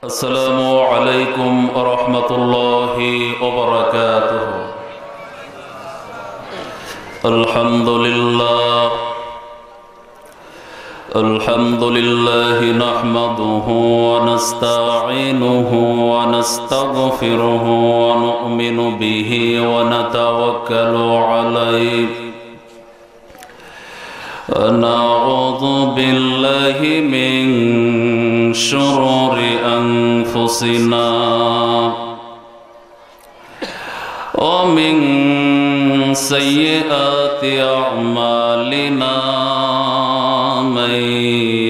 আসসালামু আলাইকুম ওয়া রাহমাতুল্লাহি ওয়া বারাকাতুহু। আলহামদুলিল্লাহি নাহমাদুহু ওয়া নাস্তাঈনুহু ওয়া নাস্তাগফিরুহু ওয়া নু'মিনু বিহি ওয়া নাতাওয়াক্কালু আলাইহি। নাউযু বিল্লাহি মিন শুরুরি আনফুসিনা ওয়া মিন সাইয়্যাতি আ'মালিনা মান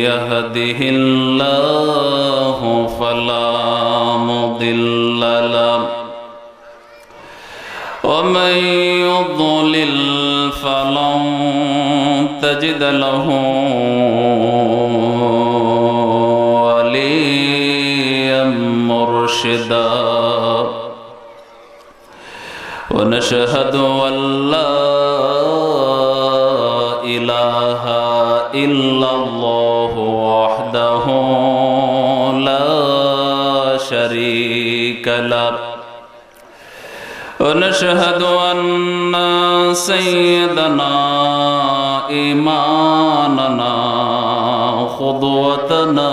ইয়াহদিহিল্লাহু ফালা মুদিল্লা লাহু ওয়া মান ইউদ্লিল ফালান তাজিদ লাহু مرشدا ونشهد أن لا إله إلا الله وحده لا شريك له ونشهد أن سيدنا إمامنا قدوتنا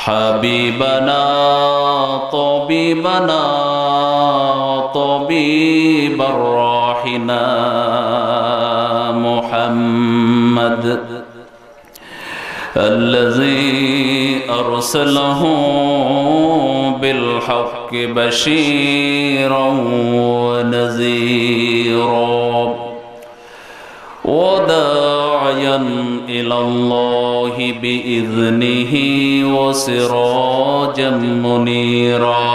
حبيبنا طبيبنا طبيب الراحنا محمد الذي أرسله بالحق بشيرا ونذيرا وداعيا إلى الله بإذنه وسراجا منيرا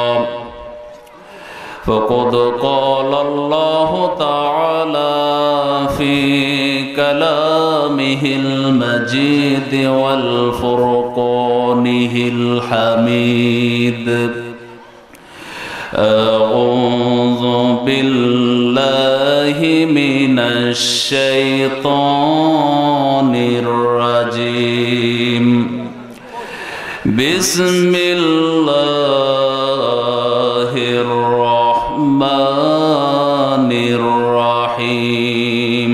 فقد قال الله تعالى في كلامه المجيد والفرقانه الحميد أعوذ بالله من الشيطان الرجيم بسم الله الرحمن الرحيم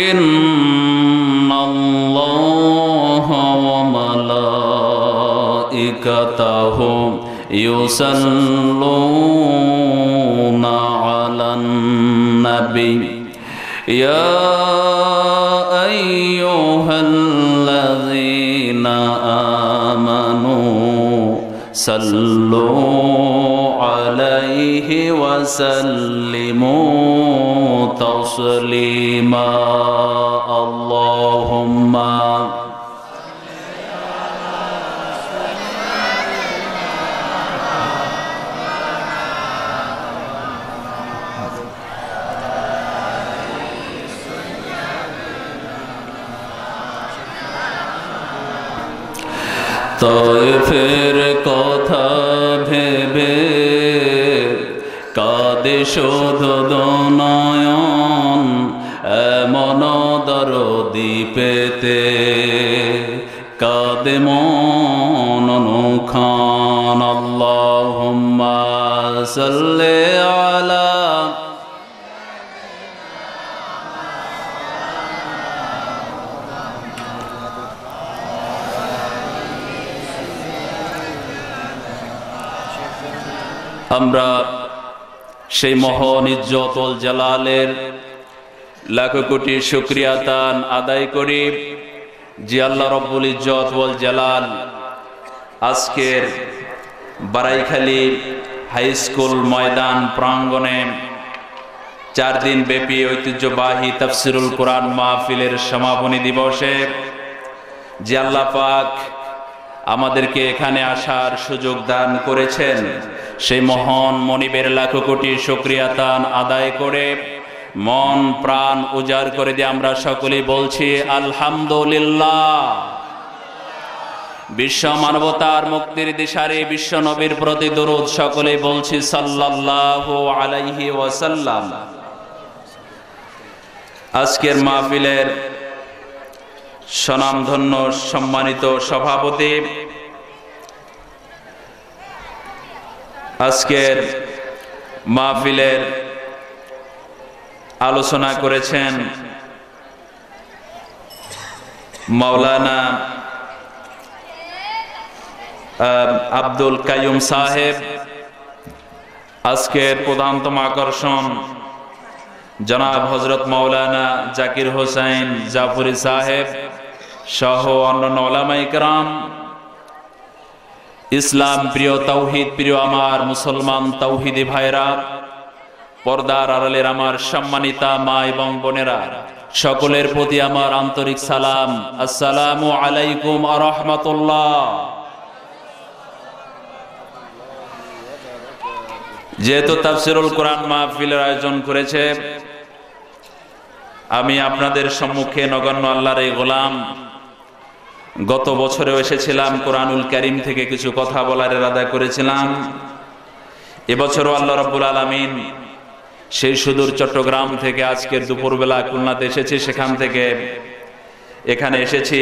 إن الله وملائكته يصلون على النبي يا أيها الذين آمنوا صلوا عليه وسلموا تسليما اللهم তায়েফের কথা ভেবে কাঁদে শুধু নয়ন এমন দরদি পেতে কাঁদে মন খান আল্লাহুম্মা সাল্লি আলা আমরা সেই মহান ইজ্জতুল জালালের লাখ কোটি শুকরিয়া তান আদায় করি যে আল্লাহ রব্বুল ইজ্জত ওয়াল জালাল আজকের বারাইখালী হাই স্কুল ময়দান প্রাঙ্গণে 4 দিন ব্যাপী ঐতিহ্যবাহী তাফসিরুল কোরআন মাহফিলের সমাপনী দিবসে যে আল্লাহ পাক আমাদেরকে এখানে আসার সুযোগ দান করেছেন সেই মহান মনিবের লাখ কোটি শুকরিয়া তান আদায় করে মন প্রাণ উজাড় করে দিয়ে আমরা সকলেই বলছি আলহামদুলিল্লাহ। বিশ্ব মানবতার মুক্তির দিশারি বিশ্ব নবীর প্রতি দরুদ সকলেই বলছি সাল্লাল্লাহু আলাইহি ওয়াসাল্লাম। আজকের মাহফিলের স্বনামধন্য সম্মানিত সভাপতি, আজকের মাহফিলের আলোচনা করেছেন মাওলানা আব্দুল কাইয়ুম সাহেব। আজকের প্রধানতম আকর্ষণ জনাব হযরত মাওলানা জাকির হোসেন জাফরি সাহেব সহ অন্যান্য উলামায়ে কেরাম। ইসলাম প্রিয়, তাওহীদ প্রিয় আমার মুসলমান তাওহীদি ভাইরা, পর্দার আড়ালের আমার সম্মানিতা মা এবং বোনেরা, সকলের প্রতি আমার আন্তরিক সালাম। আসসালামু আলাইকুম ওয়া রাহমাতুল্লাহ। যেহেতু তাফসীরুল কোরআন মাহফিলের আয়োজন করেছে, আমি আপনাদের সম্মুখে নগণ্য আল্লাহর এই গোলাম, গত বছরেও এসেছিলাম, কোরআনুল কারীম থেকে কিছু কথা বলার ইরাদা করেছিলাম। এবছরও আল্লাহ রাব্বুল আলামিন সেই সুদূর চট্টগ্রাম থেকে আজকের দুপুরবেলা খুলনাতে এসেছি, সেখান থেকে এখানে এসেছি।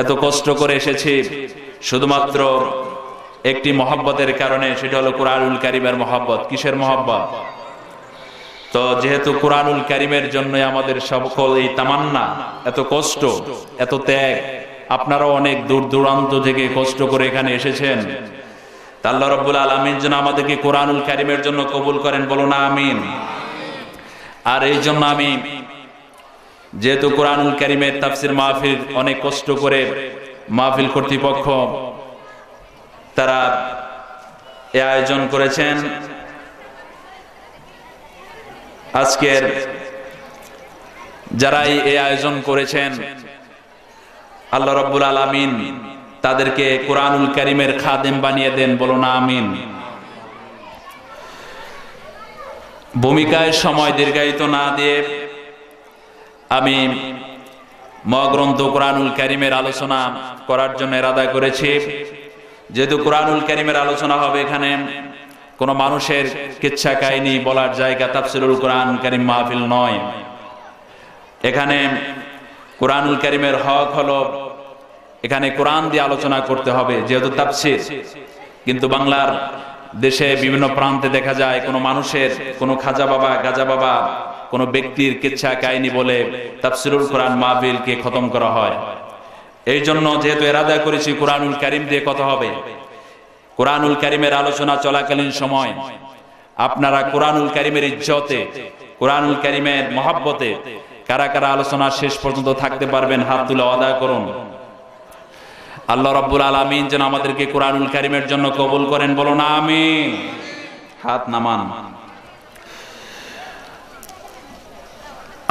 এত কষ্ট করে এসেছি শুধুমাত্র একটি মহব্বতের কারণে, সেটা হলো কোরআনুল কারীমের মহব্বত। কিসের মহব্বত? তো যেহেতু কোরআনুল কারীমের জন্য আমাদের সকল এই তামান্না, এত কষ্ট, এত ত্যাগ, আপনারাও অনেক দূর দূরান্ত থেকে কষ্ট করে এখানে এসেছেন। আল্লাহ রাব্বুল আলামিন যেন আমাদেরকে কোরআনুল কারীমের জন্য কবুল করেন, বলো না আমিন। আর এই জন্য আমি, যেহেতু কোরআনুল কারীমের তাফসীর মাহফিল অনেক কষ্ট করে মাহফিল কর্তৃপক্ষ তারা এই আয়োজন করেছেন, আজকের যারাই এই আয়োজন করেছেন আল্লাহ রাব্বুল আলামিন তাদেরকে কোরআনুল কারীমের খাদেম বানিয়ে দেন, বলো না আমিন। ভূমিকায় সময় দীর্ঘায়িত না দিয়ে আমি মহাগ্রন্থ কোরআনুল কারীমের আলোচনা করার জন্য ইরাদা করেছি। যেহেতু কোরআনুল কারীমের আলোচনা হবে, এখানে কোনো মানুষের কিচ্ছা কাহিনী বলার জায়গা তাফসীরুল কোরআন কারীম মাহফিল নয়। এখানে কোরআনুল কারীমের হক হলো এখানে কোরআন দিয়ে আলোচনা করতে হবে, যেহেতু তাফসীর। কিন্তু বাংলার দেশে বিভিন্ন প্রান্তে দেখা যায় কোনো মানুষের, কোনো খাজা বাবা, গাজা বাবা, কোনো ব্যক্তির কিচ্ছা কাহিনী বলে তাফসীরুল কোরআন মাহফিলকে খতম করা হয়। এই জন্য যেহেতু ইরাদা করেছি কোরআনুল কারীম দিয়ে কথা হবে, কোরআনুল কারীমের আলোচনা চলাকালীন সময় আপনারা কোরআনুল কারীমের ইজ্জতে, কোরআনুল কারীমের মহব্বতে কারা কারা আলোচনা শেষ পর্যন্ত থাকতে পারবেন, হাত তুলে ওয়াদা করুন। আল্লাহ রাব্বুল আলামিন যেন আমাদেরকে কোরআনুল কারীমের জন্য কবুল করেন, বলো না আমিন। হাত নামান।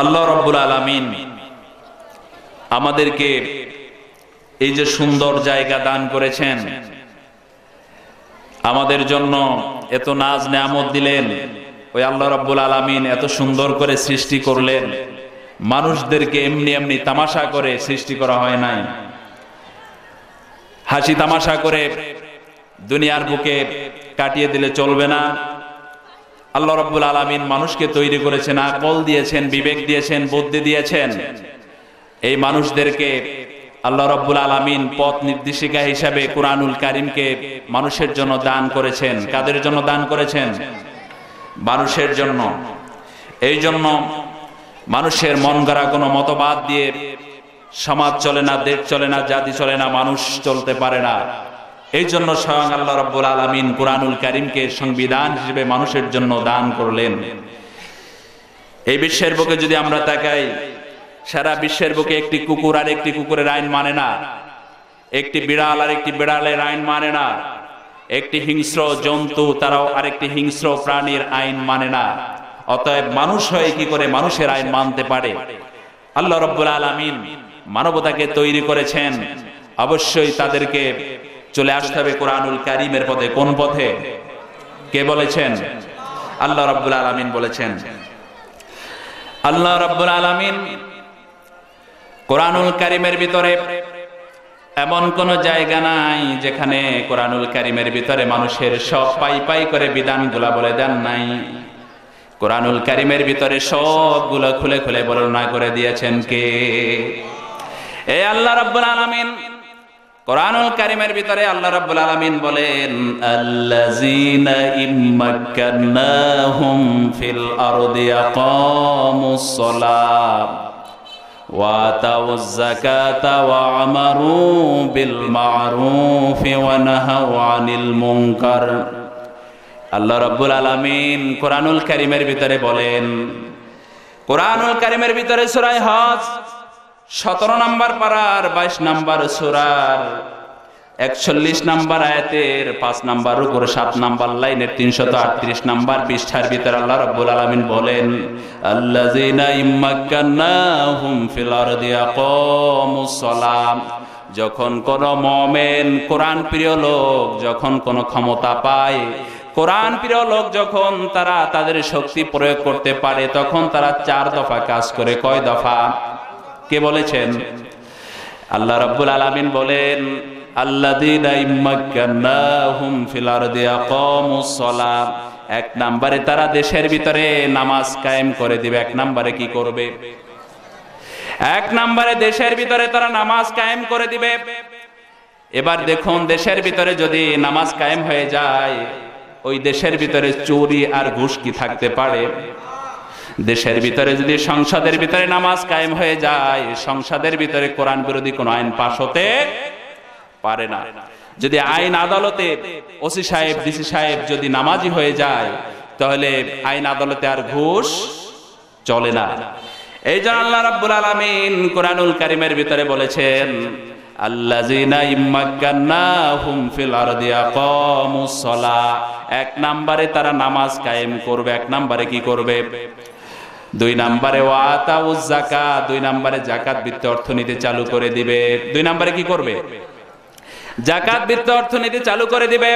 আল্লাহ রাব্বুল আলামিন আমাদেরকে এই যে সুন্দর জায়গা দান করেছেন, আমাদের জন্য এত নাজ নেয়ামত দিলেন, ওই আল্লাহ রাব্বুল আলামিন এত সুন্দর করে সৃষ্টি করলেন। মানুষদেরকে এমনি এমনি তামাশা করে সৃষ্টি করা হয় নাই। হাসি তামাশা করে দুনিয়ার বুকে কাটিয়ে দিলে চলবে না। আল্লাহ রাব্বুল আলামিন মানুষকে তৈরি করেছেন, আকল দিয়েছেন, বিবেক দিয়েছেন, বুদ্ধি দিয়েছেন। এই মানুষদেরকে আল্লাহ রাব্বুল আলামিন পথ নির্দেশিকা হিসাবে কোরআনুল কারীমকে মানুষের জন্য দান করেছেন। কাদের জন্য দান করেছেন? মানুষের জন্য। এই জন্য মানুষের মন গড়া কোনো মতবাদ দিয়ে সমাজ চলে না, দেশ চলে না, জাতি চলে না, মানুষ চলতে পারে না। এই জন্য স্বয়ং আল্লাহ রাব্বুল আলামিন কোরআনুল কারীমকে সংবিধান হিসেবে মানুষের জন্য দান করলেন। এই বিশ্বের বুকে যদি আমরা তাকাই, সারা বিশ্বের বুকে একটি কুকুর আর একটি কুকুরের আইন মানে না, একটি বিড়াল আর একটি বিড়ালের আইন মানে না, একটি হিংস্র জন্তু তারাও আরেকটি হিংস্র প্রাণীর আইন মানে না। অতএব মানুষ হয়ে কি করে মানুষের আইন মানতে পারে? আল্লাহ রাব্বুল আলামিন মানবতাকে তৈরি করেছেন, অবশ্যই তাদেরকে চলে আসতে হবে কোরআনুল কারীমের পথে। কোন পথে? কে বলেছেন? আল্লাহ রাব্বুল আলামিন বলেছেন। আল্লাহ রাব্বুল আলামিন কোরআনুল কারীমের ভিতরে এমন কোন জায়গা নাই যেখানে কোরআনুল কারীমের ভিতরে মানুষের সব পাই পাই করে বিধানগুলা বলে দেন নাই। কোরআনুল কারীমের ভিতরে সবগুলো খুলে খুলে বর্ণনা করে দিয়েছেন কে? এই আল্লাহ রাব্বুল আলামিন কোরআনুল কারীমের ভিতরে আল্লাহ রাব্বুল আলামিন বলেন, আল্লাযীনা ইম্মাক্কান্নাহুম ফিল আরদি আকামুস সালাত ওয়া আতাউয যাকাতা ওয়া আমারু বিল মা'রুফি ওয়া নাহাউ আনিল মুনকার। আল্লাহ রাব্বুল আলামিন কোরআনুল কারীমের ভিতরে বলেন, কোরআনুল কারীমের ভিতরে সূরা হজ 17 নম্বর পারার 22 নম্বর সূরার 41 নম্বর আয়াতের 5 নম্বর রুকুর 7 নম্বর লাইনের 338 নম্বর পৃষ্ঠার ভিতরে আল্লাহ রাব্বুল আলামিন বলেন, আল্লাযীনা ইম্মাক্কান্নাহুম ফিল আরদি আকামুস সালাম। যখন কোন মুমিন কোরআন প্রিয় লোক যখন কোন ক্ষমতা পায়, কোরআন প্রিয় লোক যখন তারা তাদের শক্তি প্রয়োগ করতে পারে, তখন তারা 4 দফা কাজ করে। কয় দফা? কে বলেছেন? আল্লাহ রাব্বুল আলামিন বলেন, আল্লাযীনা ইম্মাক্কান্নাহুম ফিল আরদি আকামুস সালাত। 1 নম্বরে তারা দেশের ভিতরে নামাজ কায়েম করে দিবে। 1 নম্বরে কি করবে? 1 নম্বরে দেশের ভিতরে তারা নামাজ কায়েম করে দিবে। এবার দেখুন, দেশের ভিতরে যদি নামাজ কায়েম হয়ে যায়, ওই দেশের ভিতরে চুরি আর ঘুষ কি থাকতে পারে? দেশের ভিতরে যদি সংসদের ভিতরে নামাজ কায়েম হয়ে যায়, সংসদের ভিতরে কোরআন বিরোধী কোন আইন পাস হতে পারে না। যদি আইন আদালতে ওসি সাহেব ডিসি সাহেব যদি নামাজি হয়ে যায়, তাহলে আইন আদালতে আর ঘুষ চলে না। এই জন্য আল্লাহ রাব্বুল আলামিন কোরআনুল কারীমের ভিতরে বলেছেন, আল্লাযীনা ইম্মাক্কান্নাহুম ফিল আরদি আকামুস সালাহ। 1 নম্বরে তারা নামাজ কায়েম করবে। 1 নম্বরে কি করবে? 2 নম্বরে ওয়া আতাউয যাকাত। 2 নম্বরে যাকাত ভিত্তিক অর্থনীতি চালু করে দিবে। 2 নম্বরে কি করবে? যাকাত ভিত্তিক অর্থনীতি চালু করে দিবে।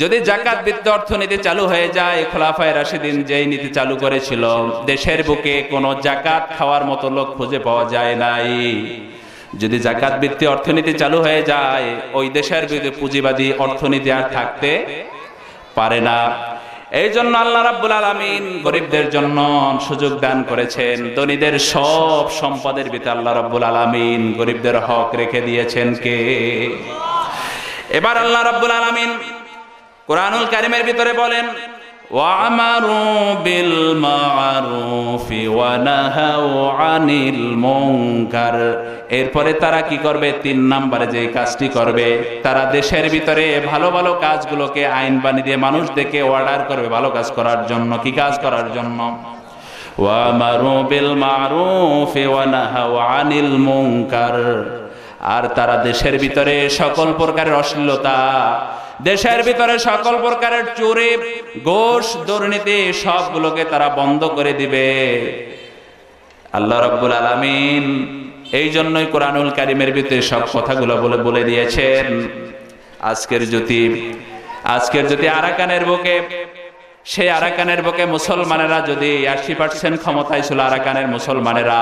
যদি যাকাত ভিত্তিক অর্থনীতি চালু হয়ে যায়, খোলাফায়ে রাশিদিন যেই নীতি চালু করেছিল, দেশের বুকে কোনো যাকাত খাওয়ার মতো লোক খুঁজে পাওয়া যায় নাই। যদি যাকাত ভিত্তিক অর্থনীতি চালু হয়ে যায়, ওই দেশের ভিতরে পুঁজিবাদী অর্থনীতি আর থাকতে পারে না। এই জন্য আল্লাহ রাব্বুল আলামিন গরিবদের জন্য সুযোগ দান করেছেন। ধনীদের সব সম্পদের ভিতরে আল্লাহ রাব্বুল আলামিন গরিবদের হক রেখে দিয়েছেন কে? এবার আল্লাহ রাব্বুল আলামিন কোরআনুল কারীমের ভিতরে বলেন, ওয়া'মারু বিল মা'রুফি ওয়া নাহাউ আনিল মুনকার। এরপরে তারা কি করবে? 3 নম্বরে যে কাজটি করবে, তারা দেশের ভিতরে ভালো ভালো কাজগুলোকে আইন বানিয়ে দিয়ে মানুষদেরকে অর্ডার করবে ভালো কাজ করার জন্য। কি কাজ করার জন্য? ওয়া'মারু বিল মা'রুফি ওয়া নাহাউ আনিল মুনকার। আর তারা দেশের ভিতরে সকল প্রকারের অশ্লীলতা, দেশের ভিতরে সকল প্রকারের চুরি ঘুষ দুর্নীতি সবগুলোকে তারা বন্ধ করে দিবে। আল্লাহ রাব্বুল আলামিন এই জন্যই কোরআনুল কারীমের ভিতরে সব কথাগুলো বলে দিয়েছেন। আজকের যদি আরাকানের বুকে, সেই আরাকানের বুকে মুসলমানেরা যদি 80% ক্ষমতায় ছিল, আরাকানের মুসলমানেরা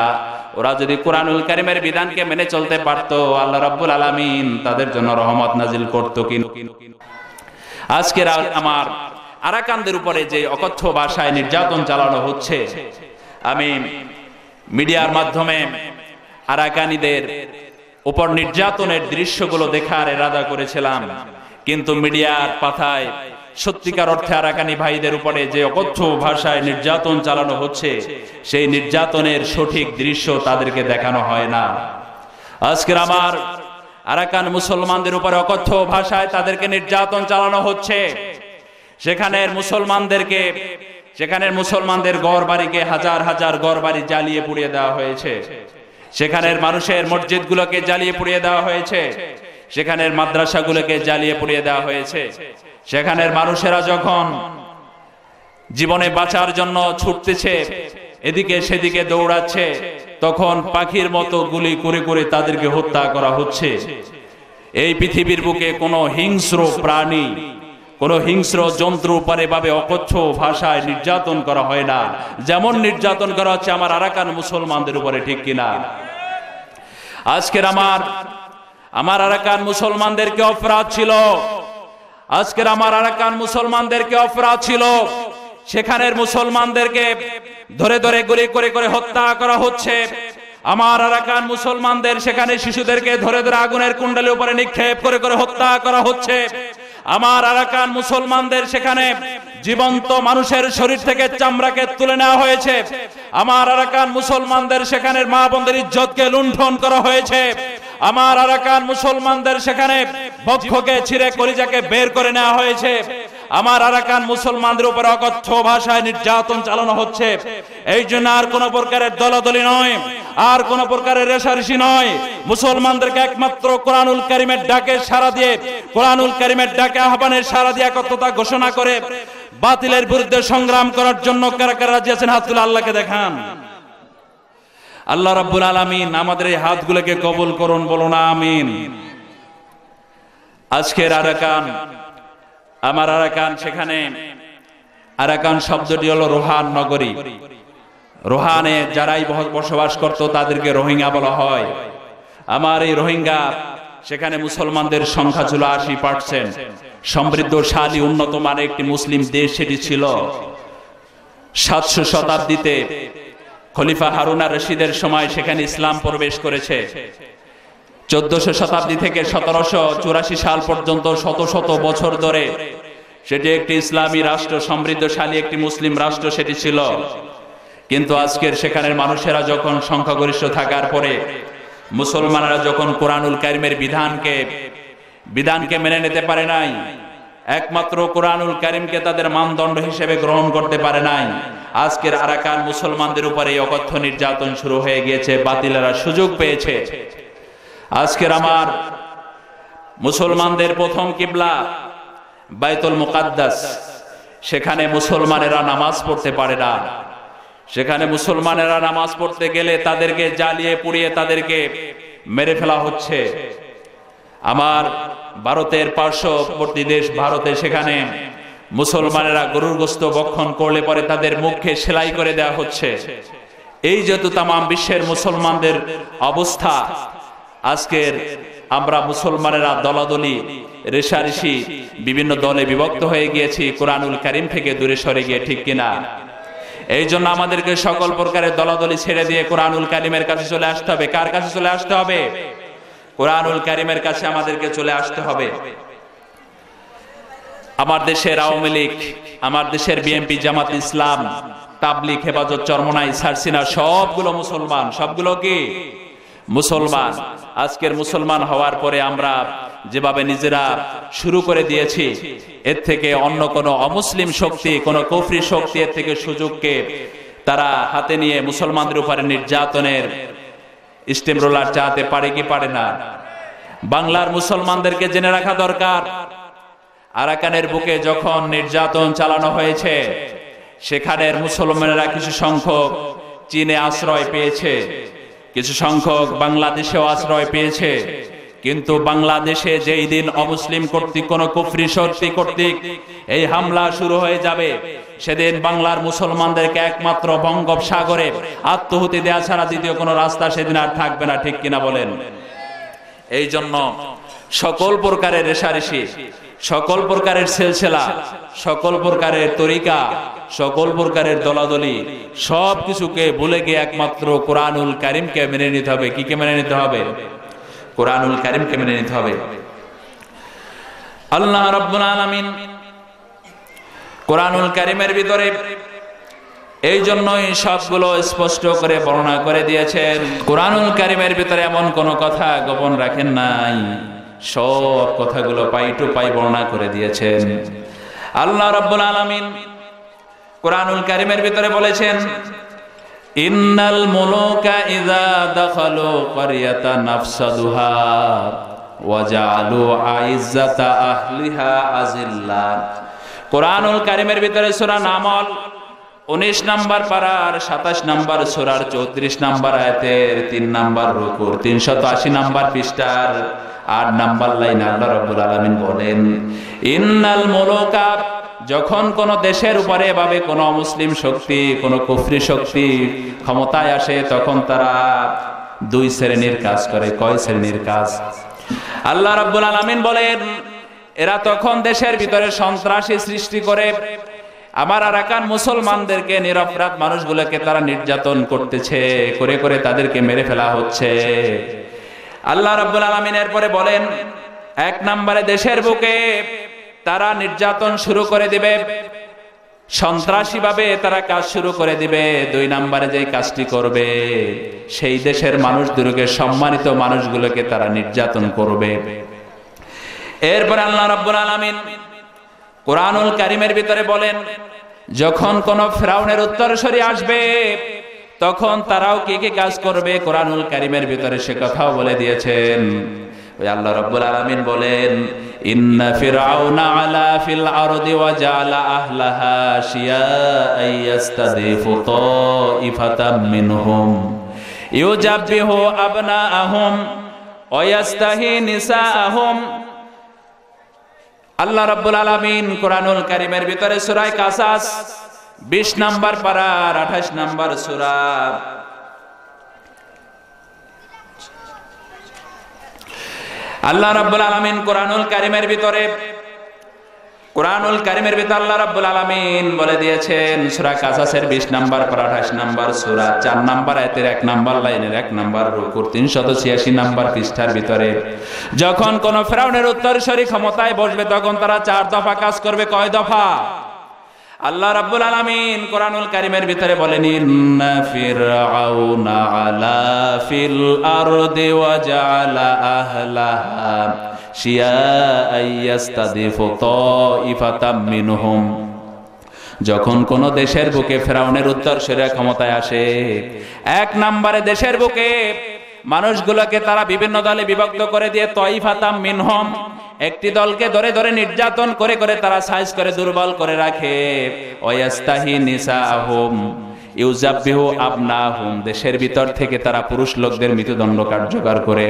ওরা যদি কোরআনুল কারীমের বিধানকে মেনে চলতে পারতো, আল্লাহ রাব্বুল আলামিন তাদের জন্য রহমত নাজিল করতো। আজকের আমার আরাকানদের উপরে যে অকথ্য ভাষায় নির্যাতন চালানো হচ্ছে, আমি মিডিয়ার মাধ্যমে আরাকানিদের উপর নির্যাতনের দৃশ্যগুলো দেখার ইরাদা করেছিলাম, কিন্তু মিডিয়ার পাতায় সত্যিকার অর্থে আরাকানি ভাইদের উপরে যে অকথ্য ভাষায় নির্যাতন চালানো হচ্ছে, সেই নির্যাতনের সঠিক দৃশ্য তাদেরকে দেখানো হয় না। আজকের আমার আরাকান মুসলমানদের উপরে অকথ্য ভাষায় তাদেরকে নির্যাতন চালানো হচ্ছে। সেখানের মুসলমানদের ঘর বাড়িকে হাজার হাজার ঘর বাড়ি জ্বালিয়ে পুড়িয়ে দেওয়া হয়েছে। সেখানের মানুষের মসজিদগুলোকে জ্বালিয়ে পুড়িয়ে দেওয়া হয়েছে। সেখানের মাদ্রাসাগুলোকে জ্বালিয়ে পুড়িয়ে দেওয়া হয়েছে। সেখানের মানুষেরা যখন জীবনে বাঁচার জন্য ছুটতেছে, এদিকে সেদিকে দৌড়াচ্ছে, তখন পাখির মতো গুলি করে করে তাদেরকে হত্যা করা হচ্ছে। এই পৃথিবীর বুকে কোনো হিংস্র প্রাণী, কোনো হিংস্র জন্তুর উপরে ভাবে অকথ্য ভাষায় নির্যাতন করা হয় না, যেমন নির্যাতন করা হচ্ছে আমার আরাকান মুসলমানদের উপরে, ঠিক কিনা? আজকের আমার আরাকান মুসলমানদেরকে অপরাধ ছিল, আজকের আমার আরাকান মুসলমানদেরকে অপরাধ ছিল। সেখানের মুসলমানদেরকে ধরে ধরে গুলি করে করে হত্যা করা হচ্ছে। আমার আরাকান মুসলমানদের সেখানে শিশুদেরকে ধরে ধরে আগুনের কুণ্ডালের উপরে নিক্ষেপ করে করে হত্যা করা হচ্ছে। আমার আরাকান মুসলমানদের সেখানে জীবন্ত মানুষের শরীর থেকে চামড়াকে তুলে নেওয়া হয়েছে। আমার আরাকান মুসলমানদের সেখানে মা বোনদের ইজ্জতকে লুণ্ঠন করা হয়েছে। আমার আরাকান মুসলমানদের সেখানে বক্ষকে ছিঁড়ে কলিজাকে বের করে নেওয়া হয়েছে। আমার আরাকান মুসলমানদের উপর অকথ্য ভাষায় নির্যাতন চালানো হচ্ছে। এই জন্য আর কোন প্রকারের দলাদলি নয়, আর কোন প্রকারের রেশারেশি নয়। মুসলমানদেরকে একমাত্র কোরআনুল কারীমের ডাকে সাড়া দিয়ে, কোরআনুল কারীমের ডাকে আহ্বানের সাড়া দিয়ে একত্রতা ঘোষণা করে বাতিলের বিরুদ্ধে সংগ্রাম করার জন্য কারা কারা রাজি আছেন হাত তুলে আল্লাহকে দেখান। আল্লাহ রাব্বুল আলামিন আমাদের এই হাতগুলোকে কবুল করুন, বলুন আমিন। আজকের আরাকান, আমার আরাকান, সেখানে আরাকান শব্দটি হলো রোহান নগরী। রোহানে যারাই বসবাস করত তাদেরকে রোহিঙ্গা বলা হয়। আমার এই রোহিঙ্গা সেখানে মুসলমানদের সংখ্যা ছিল 80%। সমৃদ্ধশালী উন্নত মানের একটি মুসলিম দেশ সেটি ছিল। 700 শতাব্দীতে খলিফা হারুন আর রশিদের সময় সেখানে ইসলাম প্রবেশ করেছে। 1400 শতাব্দী থেকে 1784 সাল পর্যন্ত শত শত বছর ধরে সেটি একটি ইসলামী রাষ্ট্র, সমৃদ্ধশালী একটি মুসলিম রাষ্ট্র সেটি ছিল। কিন্তু আজকের সেখানের মানুষেরা যখন সংখ্যাগরিষ্ঠ থাকার পরে মুসলমানরা যখন কোরআনুল কারীমের বিধানকে মেনে নিতে পারে নাই, একমাত্র কোরআনুল কারীমকে তাদের মানদণ্ড হিসেবে গ্রহণ করতে পারে নাই, আজকের আরাকান মুসলমানদের উপরে অকথ্য নির্যাতন শুরু হয়ে গিয়েছে। বাতিলেরা সুযোগ পেয়েছে। আজকের আমার মুসলমানদের প্রথম কিবলা বাইতুল মুকাদ্দাস, সেখানে মুসলমানেরা নামাজ পড়তে পারে না। সেখানে মুসলমানেরা নামাজ পড়তে গেলে তাদেরকে জ্বালিয়ে পুড়িয়ে তাদেরকে মেরে ফেলা হচ্ছে। আমার ভারতের পার্শ্ববর্তী দেশ ভারতে সেখানে মুসলমানেরা গরুর গোশত ভক্ষণ করলে পরে তাদের মুখে সেলাই করে দেওয়া হচ্ছে। এই যেহেতু তাম বিশ্বের মুসলমানদের অবস্থা, আজকের আমরা মুসলমানেরা দলাদলি রেশারেশি বিভিন্ন দলে বিভক্ত হয়ে গিয়েছি, কোরআনুল কারীম থেকে দূরে সরে গিয়ে, ঠিক কিনা? এই জন্য আমাদেরকে সকল প্রকারের দলাদলি ছেড়ে দিয়ে কোরআনুল কারীমের কাছে চলে আসতে হবে। কার কাছে চলে আসতে হবে? কোরআনুল কারীমের কাছে আমাদেরকে চলে আসতে হবে। আমার দেশের আওয়ামী লীগ, আমার দেশের বিএনপি, জামাত ইসলাম, তাবলিগ, হেফাজত, চরমনাই, সারসিনা সবগুলো মুসলমান। সবগুলো কি মুসলমান? আজকের মুসলমান হওয়ার পরে আমরা যেভাবে নিজেরা শুরু করে দিয়েছি, এর থেকে অন্য কোন অমুসলিম শক্তি, কোন কুফরি শক্তি এর থেকে সুযোগকে তারা হাতে নিয়ে মুসলমানদের উপরে নির্যাতনের স্টিম রোলার চালাতে পারে কি পারে না? বাংলার মুসলমানদেরকে জেনে রাখা দরকার, আরাকানের বুকে যখন নির্যাতন চালানো হয়েছে সেখানের মুসলমানেরা কিছু সংখ্যক চীনে আশ্রয় পেয়েছে, কিছু সংখ্যক বাংলাদেশেও আশ্রয় পেয়েছে। কিন্তু বাংলাদেশে যেই দিন অমুসলিম কর্তৃক কোন কুফরি শক্তি কর্তৃক এই হামলা শুরু হয়ে যাবে, সেদিন বাংলার মুসলমানদেরকে একমাত্র বঙ্গোপসাগরে আত্মহুতি দেয়া ছাড়া দ্বিতীয় কোনো রাস্তা সেদিন আর থাকবে না, ঠিক কিনা বলেন? এই জন্য সকল প্রকারের রেশারেশি, সকল প্রকারের সেলসেলা, সকল প্রকারের তরিকা, সকল প্রকারের দলাদলি সব কিছুকে ভুলে গিয়ে একমাত্র কোরআনুল কারীমকে মেনে নিতে হবে। কি কে মেনে নিতে হবে? কোরআনুল কারীমকে মেনে নিতে হবে। আল্লাহ রাব্বুল আলামিন কোরআনুল কারীমের ভিতরে এই জন্যই সবগুলো স্পষ্ট করে বর্ণনা করে দিয়েছেন। কোরআনুল কারীমের ভিতরে এমন কোনো কথা গোপন রাখেন নাই, সব কথাগুলো পাই টু পাই বর্ণনা করে দিয়েছেন। আল্লাহ রাব্বুল আলামিন কোরআনুল কারীমের ভিতরে বলেছেন, ইন্নাল মুলুকা ইযা দাখালু ক্বরিয়াতান নাফসাদুহা ওয়া জাআলু আইজ্জাতা আহলিহা আযিল্লা। কোরআনুল কারীমের ভিতরে সূরা নামল 19 নম্বর পারার 27 নম্বর সূরার 34 নম্বর আয়াতের 3 নম্বর রুকুর 380 নম্বর পৃষ্ঠার 8 নম্বর লাইনে আল্লাহ রাব্বুল আলামিন বলেন, ইন্নাল মুলুকা, যখন কোন দেশের উপরে এভাবে কোন মুসলিম শক্তি, কোন কুফরি শক্তি ক্ষমতায় আসে, তখন তারা দুই শ্রেণীর কাজ করে। কয় শ্রেণীর কাজ? আল্লাহ রাব্বুল আলামিন বলেন, এরা তখন দেশের ভিতরে সন্ত্রাসী সৃষ্টি করে, আমার আরাকান মুসলমানদেরকে, নিরপরাধ মানুষগুলোকে তারা নির্যাতন করতেছে, করে করে তাদেরকে মেরে ফেলা হচ্ছে। আল্লাহ রাব্বুল আলামিন এরপরে বলেন, এক নম্বরে দেশের বুকে তারা নির্যাতন শুরু করে দিবে, সন্ত্রাসী ভাবে তারা কাজ শুরু করে দিবে। দুই নম্বরে যে কাজটি করবে, সেই দেশের মানুষদেরকে, সম্মানিত মানুষগুলোকে তারা নির্যাতন করবে। এরপর আল্লাহ রাব্বুল আলামিন কোরআনুল কারীমের ভিতরে বলেন, যখন কোন ফিরাউনের উত্তরসূরি আসবে তখন তারাও কি কি কাজ করবে, কোরআনুল কারীমের ভিতরে সে কথাও বলে দিয়েছেন। ওই আল্লাহ রাব্বুল আলামিন বলেন, ইন্না ফিরআউনা আলা ফিল আরদি ওয়া জাআলা আহলাহা শিয়াআ ইয়াস্তাদিফু তাইফাতাম মিনহুম ইউজাব্বিহু আবনাআহুম ওয়া ইয়াস্তাহি নিসাআহুম। আল্লাহ রাব্বুল আলামিন কোরআনুল কারীমের ভিতরে সূরা কাসাস 20 নম্বর পারার 28 নম্বর সূরা, আল্লাহ রাব্বুল আলামিন কোরআনুল কারীমের ভিতরে আল্লাহ রাব্বুল আলামিন বলে দিয়েছেন, সূরা কাসাসের 20 নম্বর পারা 28 নম্বর সূরা 4 নম্বর আয়াতের 1 নম্বর লাইনের 1 নম্বর রুকুর 386 নম্বর পৃষ্ঠার ভিতরে, যখন কোন ফিরাউনের উত্তরসূরি ক্ষমতায় বসবে তখন তারা 4 দফা কাজ করবে। কয় দফা? আল্লাহ রাব্বুল আলামিন কোরআনুল কারীমের ভিতরে বলেন, ইন্না ফিরআউনা আলা ফিল আরদি ওয়া জাআলা আহলাহা শিয়াআ ইয়াস্তাদিফু তাইফাতাম মিনহুম। যখন কোন দেশের বুকে ফিরআউনের উত্তরসূরি ক্ষমতায় আসে, এক নম্বরে দেশের বুকে মানুষগুলোকে তারা বিভিন্ন দলে বিভক্ত করে দিয়ে তাইফাতাম মিনহুম, একটি দলকে ধরে ধরে নির্যাতন করে করে তারা সাইজ করে দুর্বল করে রাখে। ওয়াস্তাহি নিসাআহুম ইউজাব্বিহু আবনাহুম, দেশের ভিতর থেকে তারা পুরুষ লোকদের মৃত্যুদণ্ড কার্যকর করে।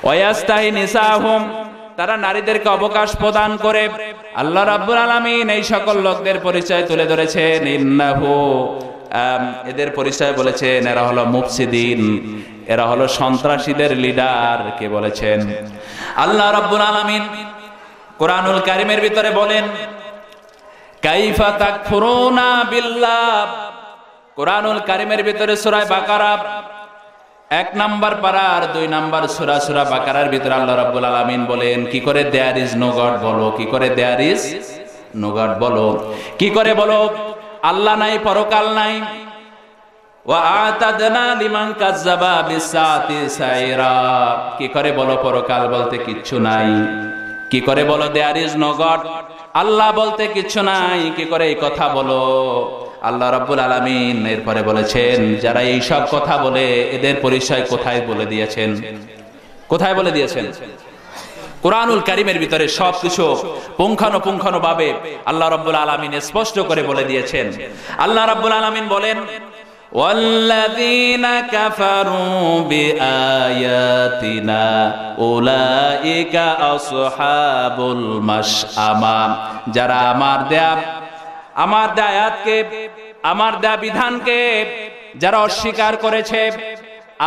ওয়াস্তাহি নিসাআহুম, তারা নারীদেরকে অবকাশ প্রদান করে। আল্লাহ রাব্বুল আলামিন এই সকল লোকদের পরিচয় তুলে ধরেছেন। ইন্নাহু, এদের পরিচয় বলেছেন এরা হলো মুফসিদিন, এরা হলো সন্ত্রাসীদের লিডার। কে বলেছেন? আল্লাহ রাব্বুল আলামিন কোরআনুল কারীমের ভিতরে বলেন, কাইফা তাকফুরুনা বিল্লাহ। কোরআনুল কারীমের ভিতরে সূরা বাকারা 1 নম্বর পারার 2 নম্বর সূরা, সূরা বাকারার ভিতরে আল্লাহ রাব্বুল আলামিন বলেন, কি করে দেয়ার ইজ নো গড বলো, কি করে দেয়ার ইজ নো গড বলো, কি করে বলো আল্লাহ নাই, পরকাল নাই। ওয়া আতাদনা লিমান কাজ্জাবা বিসাতি সাইরা, কি করে বলো পরকাল বলতে কিচ্ছু নাই, কি করে বলো দেয়ার ইজ নো গড, আল্লাহ বলতে কিচ্ছু নাই, কি করে এই কথা বলো। আল্লাহ রাব্বুল আলামিন এরপরে বলেছেন, যারা এই সব কথা বলে এদের পরিচয় কোথায় বলে দিয়েছেন? কোথায় বলে দিয়েছেন? কোরআনুল কারীমের ভিতরে সবকিছু পুঙ্খানুপুঙ্খানুভাবে আল্লাহ রাব্বুল আলামিন স্পষ্ট করে বলে দিয়েছেন। আল্লাহ রাব্বুল আলামিন বলেন, ওয়াল্লাযীনা কাফারু বিআয়াতিনা উলাইকা আসহাবুল মাশআমা, যারা আমার দেয়া আয়াতকে, আমার দেয়া বিধানকে যারা অস্বীকার করেছে,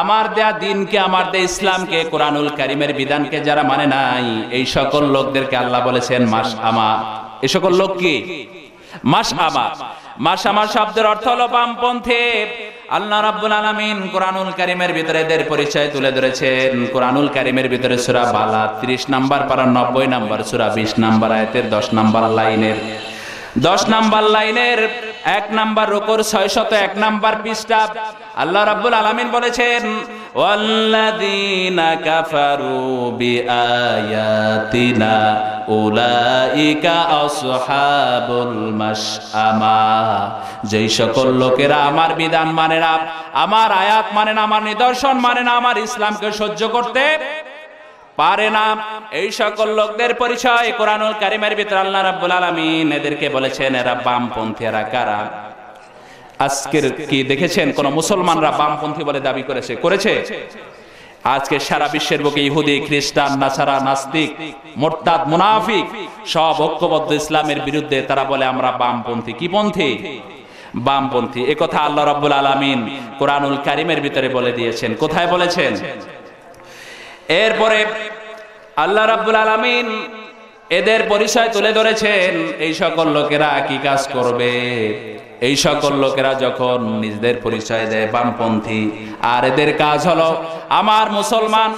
আমার দেয়া দিনকে, আমার দেয়া ইসলামকে, কোরআনুল কারীমের বিধানকে যারা মানে নাই, এই সকল লোকদেরকে আল্লাহ বলেছেন মাশআমা। এই সকল লোক কি? মাশআমা। মাশআমা শব্দের অর্থ হলো বামপন্থী। আল্লাহ রাব্বুল আলামিন কোরআনুল কারীমের ভিতরে এদের পরিচয় তুলে ধরেছেন। কোরআনুল কারীমের ভিতরে সূরা বালাদ 30 নম্বর পারা 90 নম্বর সূরা 20 নম্বর আয়াতের 10 নম্বর লাইনের 1 নম্বর রুকুর 601 নম্বর পৃষ্ঠা আল্লাহ রাব্বুল আলামিন বলেছেন, ওয়াল্লাযীনা কাফারু বিআয়াতিনা উলাইকা আসহাবুল মাশআমা, যেই সকল লোকেরা আমার বিধান মানে না, আমার আয়াত মানে না, আমার নিদর্শন মানে না, আমার ইসলামকে সহ্য করতে পারে না, এই সকল লোকদের পরিচয় কোরআনুল কারীমের ভিতরে আল্লাহ রাব্বুল আলামিন এদেরকে বলেছেন এরা বামপন্থী। এরা কারা? আজকের কি দেখেছেন কোন মুসলমানরা বামপন্থী বলে দাবি করেছে? আজকে সারা বিশ্বের বুকে ইহুদি, খ্রিস্টান, নাসারা, নাস্তিক, মুরতাদ, মুনাফিক সব ঐক্যবদ্ধ ইসলামের বিরুদ্ধে। তারা বলে আমরা বামপন্থী। কি পন্থী? বামপন্থী। এ কথা আল্লাহ রাব্বুল আলামিন কোরআনুল কারীমের ভিতরে বলে দিয়েছেন। কোথায় বলেছেন? এরপরে আল্লাহ রাব্বুল আলামিন এদের পরিচয় তুলে ধরেছেন। এই সকল লোকেরা কি কাজ করবে? এই সকল লোকেরা যখন নিজেদের পরিচয় দেয় বামপন্থী, আর এদের কাজ হলো আমার মুসলমান,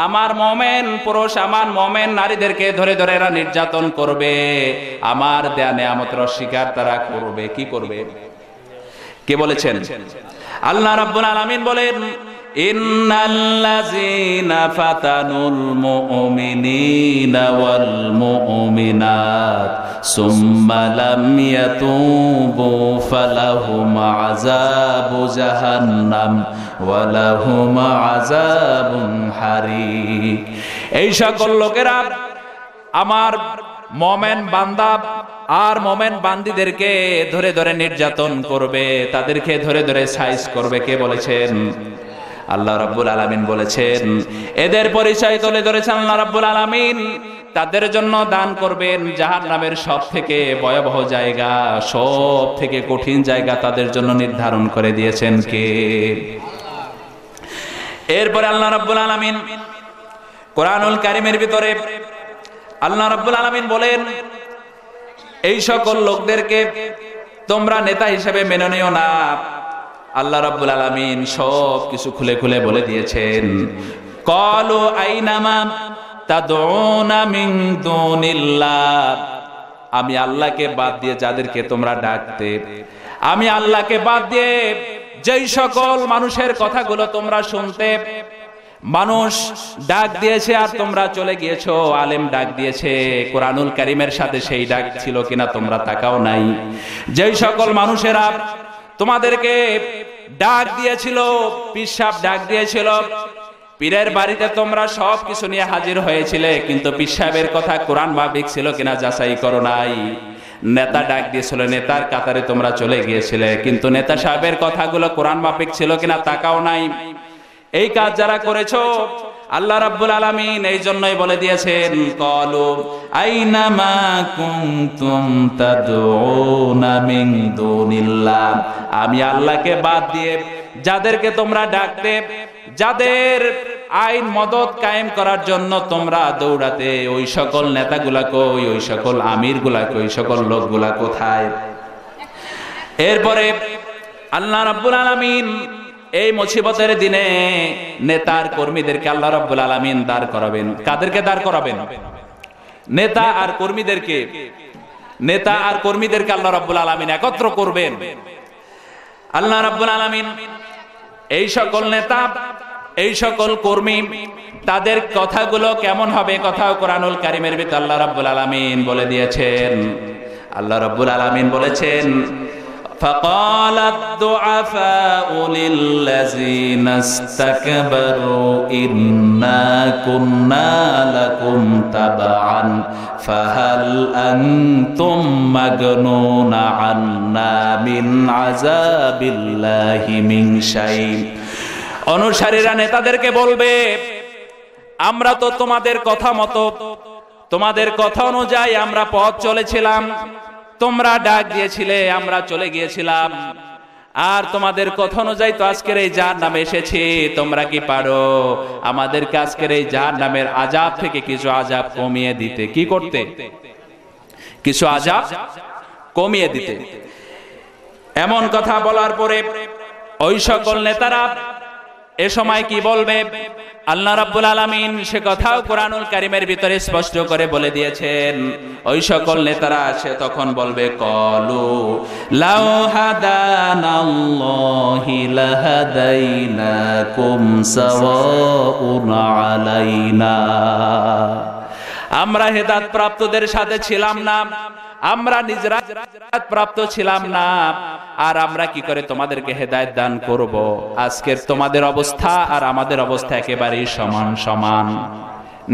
আমার মোমেন পুরুষ, আমার মোমেন নারীদেরকে ধরে ধরে এরা নির্যাতন করবে, আমার দেয়া নেয়ামতের অস্বীকার তারা করবে। কি করবে? কে বলেছেন? আল্লাহ রাব্বুল আলামিন বলেন, ইন্নাল্লাযীনা ফাতানুল মুমিনিনা ওয়াল মুমিনাত সুম্মা লাম ইয়াতুবু ফালাহুম আযাবু জাহান্নাম ওয়া লাহুম আযাবুন হারিক। এই সকল লোকেরা আমার মোমেন বান্দা আর মোমেন বান্দীদেরকে ধরে ধরে নির্যাতন করবে, তাদেরকে ধরে ধরে সাইজ করবে। কে বলেছেন? আল্লাহ রাব্বুল আলামিন বলেছেন। এদের পরিচয় তুলে ধরেছেন আল্লাহ রাব্বুল আলামিন। তাদের জন্য দান করবেন জাহান্নামের সব থেকে ভয়াবহ জায়গা, সব থেকে কঠিন জায়গা তাদের জন্য নির্ধারণ করে দিয়েছেন কে? এরপরে আল্লাহ রাব্বুল আলামিন কোরআনুল কারীমের ভিতরে আল্লাহ রাব্বুল আলামিন বলেন, এই সকল লোকদেরকে তোমরা নেতা হিসেবে মেনে নিও না। আল্লাহ রাব্বুল আলামিন সব কিছু খুলে খুলে বলে দিয়েছেন। ক্বালু আইনামা তাদউনা মিন দুনিল্লাহ, আমি আল্লাহকে বাদ দিয়ে যাদেরকে তোমরা ডাকতে, আমি আল্লাহকে বাদ দিয়ে যেই সকল মানুষের কথাগুলো তোমরা শুনতে, মানুষ ডাক দিয়েছে আর তোমরা চলে গিয়েছো, আলেম ডাক দিয়েছে, কোরআনুল কারীমের সাথে সেই ডাক ছিল কিনা তোমরা তাকাও নাই। যেই সকল মানুষেরা তোমাদেরকে ডাক দিয়েছিল, পীর সাহেব ডাক দিয়েছিল, পীরের বাড়িতে তোমরা সব কিছু নিয়ে হাজির হয়েছিলে, কিন্তু পীর সাহেবের কথা কোরআন মাফিক ছিল কিনা যাচাই করো নাই। নেতা ডাক দিয়েছিল, নেতার কাতারে তোমরা চলে গিয়েছিলে, কিন্তু নেতা সাহেবের কথাগুলো কোরআন মাফিক ছিল কিনা তাকাও নাই। এই কাজ যারা করেছো আল্লাহ রাব্বুল আলামিন এই জন্যই বলে দিয়েছেন, ক্বালু আইনামা কুনতুম তাদউনা মিন দুনিল্লাহ, আমি আল্লাহকে বাদ দিয়ে যাদেরকে তোমরা ডাকতে, যাদের আইন মদত কায়েম করার জন্য তোমরা দৌড়াতে, ওই সকল নেতাগুলা কই, ওই সকল আমিরগুলা কই, ওই সকল লোকগুলা কোথায়? এরপরে আল্লাহ রাব্বুল আলামিন এই মুসিবতের দিনে নেতার কর্মীদেরকে আল্লাহ রাব্বুল আলামিন দাঁড় করাবেন। কাদেরকে দাঁড় করাবেন? নেতা আর কর্মীদেরকে। নেতা আর কর্মীদেরকে আল্লাহ রাব্বুল আলামিন একত্র করবেন। আল্লাহ রাব্বুল আলামিন এই সকল নেতা, এই সকল কর্মী, তাদের কথাগুলো কেমন হবে কথাও কোরআনুল কারীমের ভিতর আল্লাহ রাব্বুল আলামিন বলে দিয়েছেন। আল্লাহ রাব্বুল আলামিন বলেছেন, فقال الضعفاء للذين استكبروا إنا كنا لكم تبعا فهل أنتم مغنون عنا من عذاب الله من شيء। অনুসারীরা নেতাদেরকে বলবে, আমরা তো তোমাদের কথা মতো, তোমাদের কথা অনুযায়ী আমরা পথ চলেছিলাম, তোমরা ডাক দিয়েছিলে, আমরা চলে গিয়েছিলাম, আর তোমাদের কথা অনুযায়ী তো আজকের এই জাহান্নামে এসেছি। তোমরা কি পারো আমাদেরকে আজকের এই জাহান্নামের আযাব থেকে কিছু আযাব কমিয়ে দিতে? কি করতে? কিছু আযাব কমিয়ে দিতে। এমন কথা বলার পরে ওই সকল নেতারা এ সময় কি বলবে? আল্লাহ রাব্বুল আলামিন সে কথাও কোরআনুল কারীমের ভিতরে স্পষ্ট করে বলে দিয়েছেন। ওই সকল নেতারা সে তখন বলবে, ক্বালু লাউ হাদানাল্লাহি লাহাদাইনাকুম সাওয়াউন আলাইনা, আমরা হেদায়েত প্রাপ্তদের সাথে ছিলাম না, আমরা নিজেরা হেদায়েত প্রাপ্ত ছিলাম না, আর আমরা কি করে তোমাদেরকে হেদায়েত দান করব? আজকের তোমাদের অবস্থা আর আমাদের অবস্থা একেবারেই সমান সমান।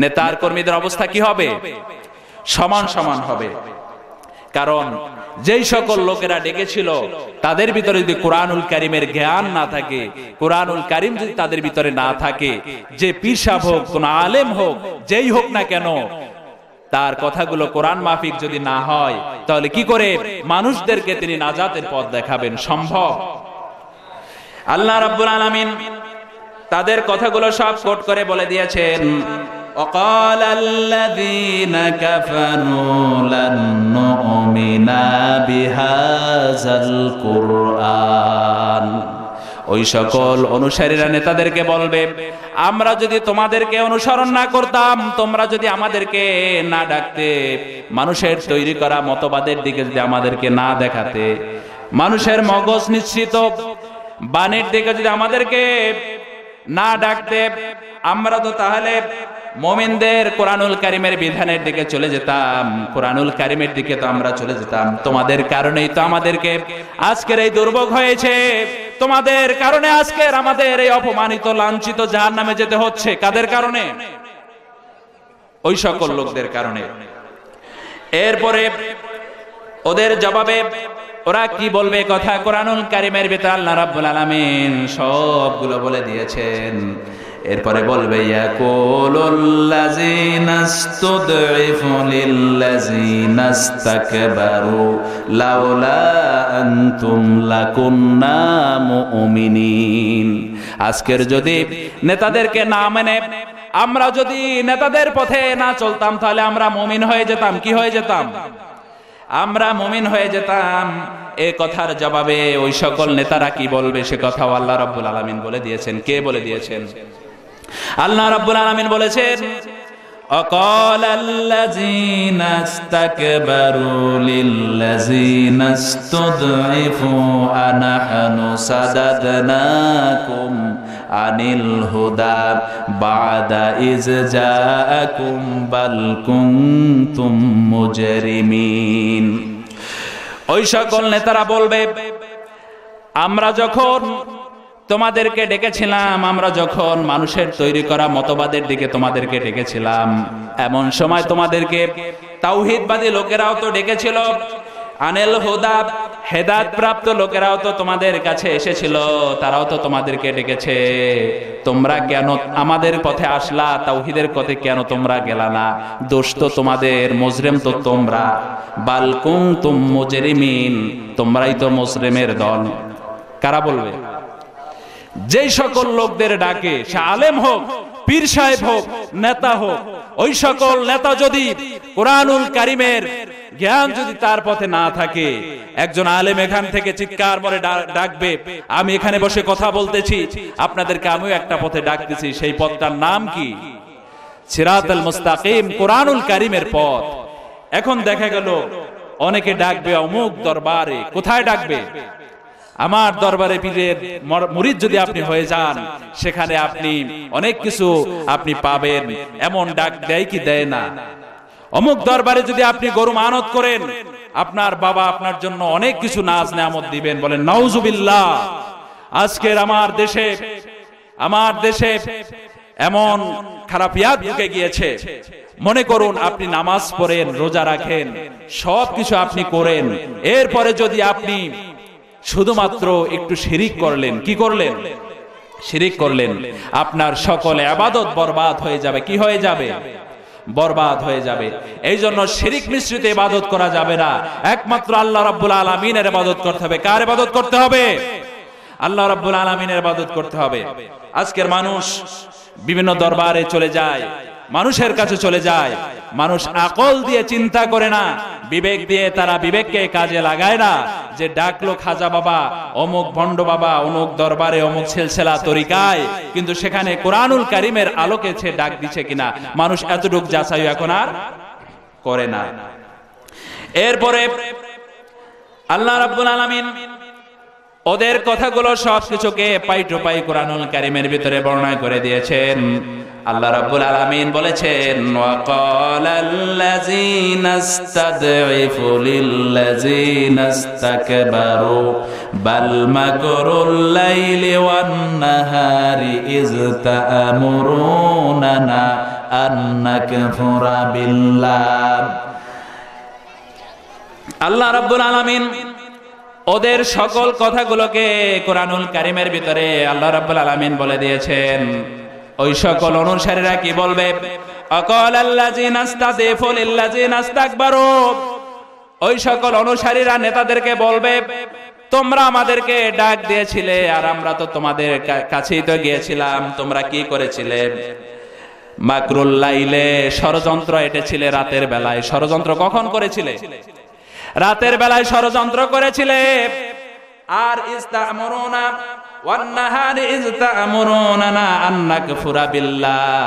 নেতার কর্মীদের অবস্থা কি হবে? সমান সমান হবে। কারণ যেই সকল লোকেরা ডেকেছিল তাদের ভিতরে যদি কোরআনুল কারীমের জ্ঞান না থাকে, কোরআনুল কারীম যদি তাদের ভিতরে না থাকে, যে পীর সাহেব হোক, কোন আলেম হোক, যেই হোক না কেন, তার কথাগুলো কোরআন মাফিক যদি না হয়, তাহলে কি করে মানুষদেরকে তিনি নাজাতের পথ দেখাবেন? সম্ভব? আল্লাহ রাব্বুল আলামিন তাদের কথাগুলো সব কোট করে বলে দিয়েছেন। وقال الذين كفروا لن نؤمن بهذا القرآن ওই সকল অনুসারীরা নেতাদেরকে বলবে, আমরা যদি তোমাদেরকে অনুসরণ না করতাম, তোমরা যদি আমাদেরকে না ডাকতে, মানুষের তৈরি করা মতবাদের দিকে যদি আমাদেরকে না দেখাতে, মানুষের মগজ নিশ্চিত বাণীর দিকে যদি আমাদেরকে না ডাকতে, আমরা তো তাহলে মুমিনদের কোরআনুল কারীমের বিধানের দিকে চলে যেতাম, কোরআনুল কারীমের দিকে তো আমরা চলে যেতাম। তোমাদের কারণেই তো আমাদেরকে আজকের এই দুর্ভোগ হয়েছে, তোমাদের কারণে আজকের আমাদের এই অপমানিত লাঞ্ছিত জাহান্নামে যেতে হচ্ছে। কাদের কারণে? ওই সকল লোকদের কারণে। এরপরে ওদের জবাবে ওরা কি বলবে কথা কোরআনুল কারীমের ভিতরে আল্লাহ রাব্বুল আলামিন সবগুলো বলে দিয়েছেন। এরপরে বলবে ইয়াকুলুল্লাযীনা ইসতুদঈফু লিল্লাযীনা ইসতাকবারু লাউলা আনতুম লাকুন্না মুমিনিন। আজকের যদি নেতাদেরকে না মেনে আমরা যদি নেতাদের পথে না চলতাম, তাহলে আমরা মুমিন হয়ে যেতাম। কি হয়ে যেতাম? আমরা মুমিন হয়ে যেতাম। এই কথার জবাবে ওই সকল নেতারা কি বলবে সে কথাও আল্লাহ রাব্বুল আলামিন বলে দিয়েছেন। কে বলে দিয়েছেন? আল্লাহ রাব্বুল আলামিন বলেছেন, আকালাল্লাযীনা ইসতাকবারু লিল্লাযীনা ইসতুদঈফু আনাহনু সাদাদনাকুম আনিল হুদা বাদা ইয জাআকুম বাল কুনতুম মুজরিমিন। ওই সকল নেতারা বলবে, আমরা যখন তোমাদেরকে ডেকেছিলাম, আমরা যখন মানুষের তৈরি করা মতবাদের দিকে তোমাদেরকে ডেকেছিলাম, এমন সময় তোমাদেরকে তাওহীদবাদী লোকেরাও তো ডেকেছিল, আনিল হুদা হেদায়েত প্রাপ্ত লোকেরাও তো তোমাদের কাছে এসেছিল, তারাও তো তোমাদেরকে ডেকেছে। তোমরা কেন আমাদের পথে আসলা? তাওহীদের পথে কেন তোমরা গেলা না? দোষ তো তোমাদের, মুজরিম তো তোমরা। বাল কুনতুম মুজরিমিন, তোমরাই তো মুজরিমের দল। কারা বলবে? যেই সকল লোকদের ডাকে, সে আলেম হোক, পীর সাহেব হোক, নেতা হোক, ওই সকল নেতা যদি কোরআনুল কারীমের জ্ঞান যদি তার পথে না থাকে, একজন আলেম এখান থেকে চিৎকার করে ডাকবে, আমি এখানে বসে কথা বলতেছি, আপনাদেরকে আমিও একটা পথে ডাকতেছি, সেই পথটার নাম কি? সিরাতাল মুস্তাকিম, কোরআনুল কারীমের পথ। এখন দেখা গেল অনেকে ডাকবে অমুক দরবারে। কোথায় ডাকবে? আমার দরবারে পীরের মুরিদ যদি আপনি হয়ে যান, সেখানে আপনি অনেক কিছু আপনি পাবেন। এমন ডাক দেয় কি দেয় না? অমুক দরবারে যদি আপনি গরু মানত করেন, আপনার বাবা আপনার জন্য অনেক কিছু নাজ নেয়ামত দিবেন। বলেন নাউজুবিল্লাহ। আজকের আমার দেশে এমন খারাপিয়াত ঢুকে গিয়েছে। মনে করুন আপনি নামাজ পড়েন, রোজা রাখেন, সবকিছু আপনি করেন, এরপরে যদি আপনি শুধুমাত্র একটু শিরিক করলেন, কি করলেন? শিরিক করলেন, আপনার সকল ইবাদত বরবাদ হয়ে যাবে। কি হয়ে যাবে? বরবাদ হয়ে যাবে। এই জন্য শিরিক মিশ্রিত ইবাদত করা যাবে না, একমাত্র আল্লাহ রাব্বুল আলামিনের ইবাদত করতে হবে। কার ইবাদত করতে হবে? আল্লাহ রাব্বুল আলামিনের ইবাদত করতে হবে। আজকের মানুষ বিভিন্ন দরবারে চলে যায়, মানুষের কাছে চলে যায়, মানুষ আকল দিয়ে চিন্তা করে না, বিবেক দিয়ে তারা বিবেককে কাজে লাগায় না, যে ডাকলো খাজা বাবা, অমুক ভণ্ড বাবা, অমুক দরবারে, অমুক সিলসিলা তরিকায়, কিন্তু সেখানে কোরআনুল কারীমের আলোকে সে ডাক দিচ্ছে কিনা, মানুষ এতটুকু যাচাই এখন আর করে না। এরপরে আল্লাহ রাব্বুল আলামিন ওদের কথাগুলো সবকিছুকে পাই টু পাই কোরআনুল কারীমের ভিতরে বর্ণনা করে দিয়েছেন। আল্লাহ রাব্বুল আলামিন বলেছেন, ওয়াকালাল্লাযীনা ইসতাদঈফু লিল্লাযীনা ইসতাকবারু বাল মাকরুল লাইলি ওয়ান নাহারি ইয তা'মুরুনানা আন নাকফুরা বিল্লাহ। আল্লাহ রাব্বুল আলামিন ওদের সকল কথাগুলোকে কোরআনুল কারীমের ভিতরে আল্লাহ রাব্বুল আলামিন বলে দিয়েছেন। ওই সকল অনুসারীরা কি বলবে? আকালাল্লাযীনা ইসতাদঈফু লিল্লাযীনা ইসতাকবারু, ওই সকল অনুসারীরা নেতাদেরকে বলবে, তোমরা আমাদেরকে ডাক দিয়েছিলে আর আমরা তো তোমাদের কাছেই তো গিয়েছিলাম, তোমরা কি করেছিলে? মাকরুল লাইলে, ষড়যন্ত্র এঁটেছিলে রাতের বেলায়। ষড়যন্ত্র কখন করেছিলে? রাতের বেলায় ষড়যন্ত্র করেছিলে। আর ইস্তামুরুনা ওয়ান নাহারি ইস্তামুরুনা আন নাকফুরা বিল্লাহ,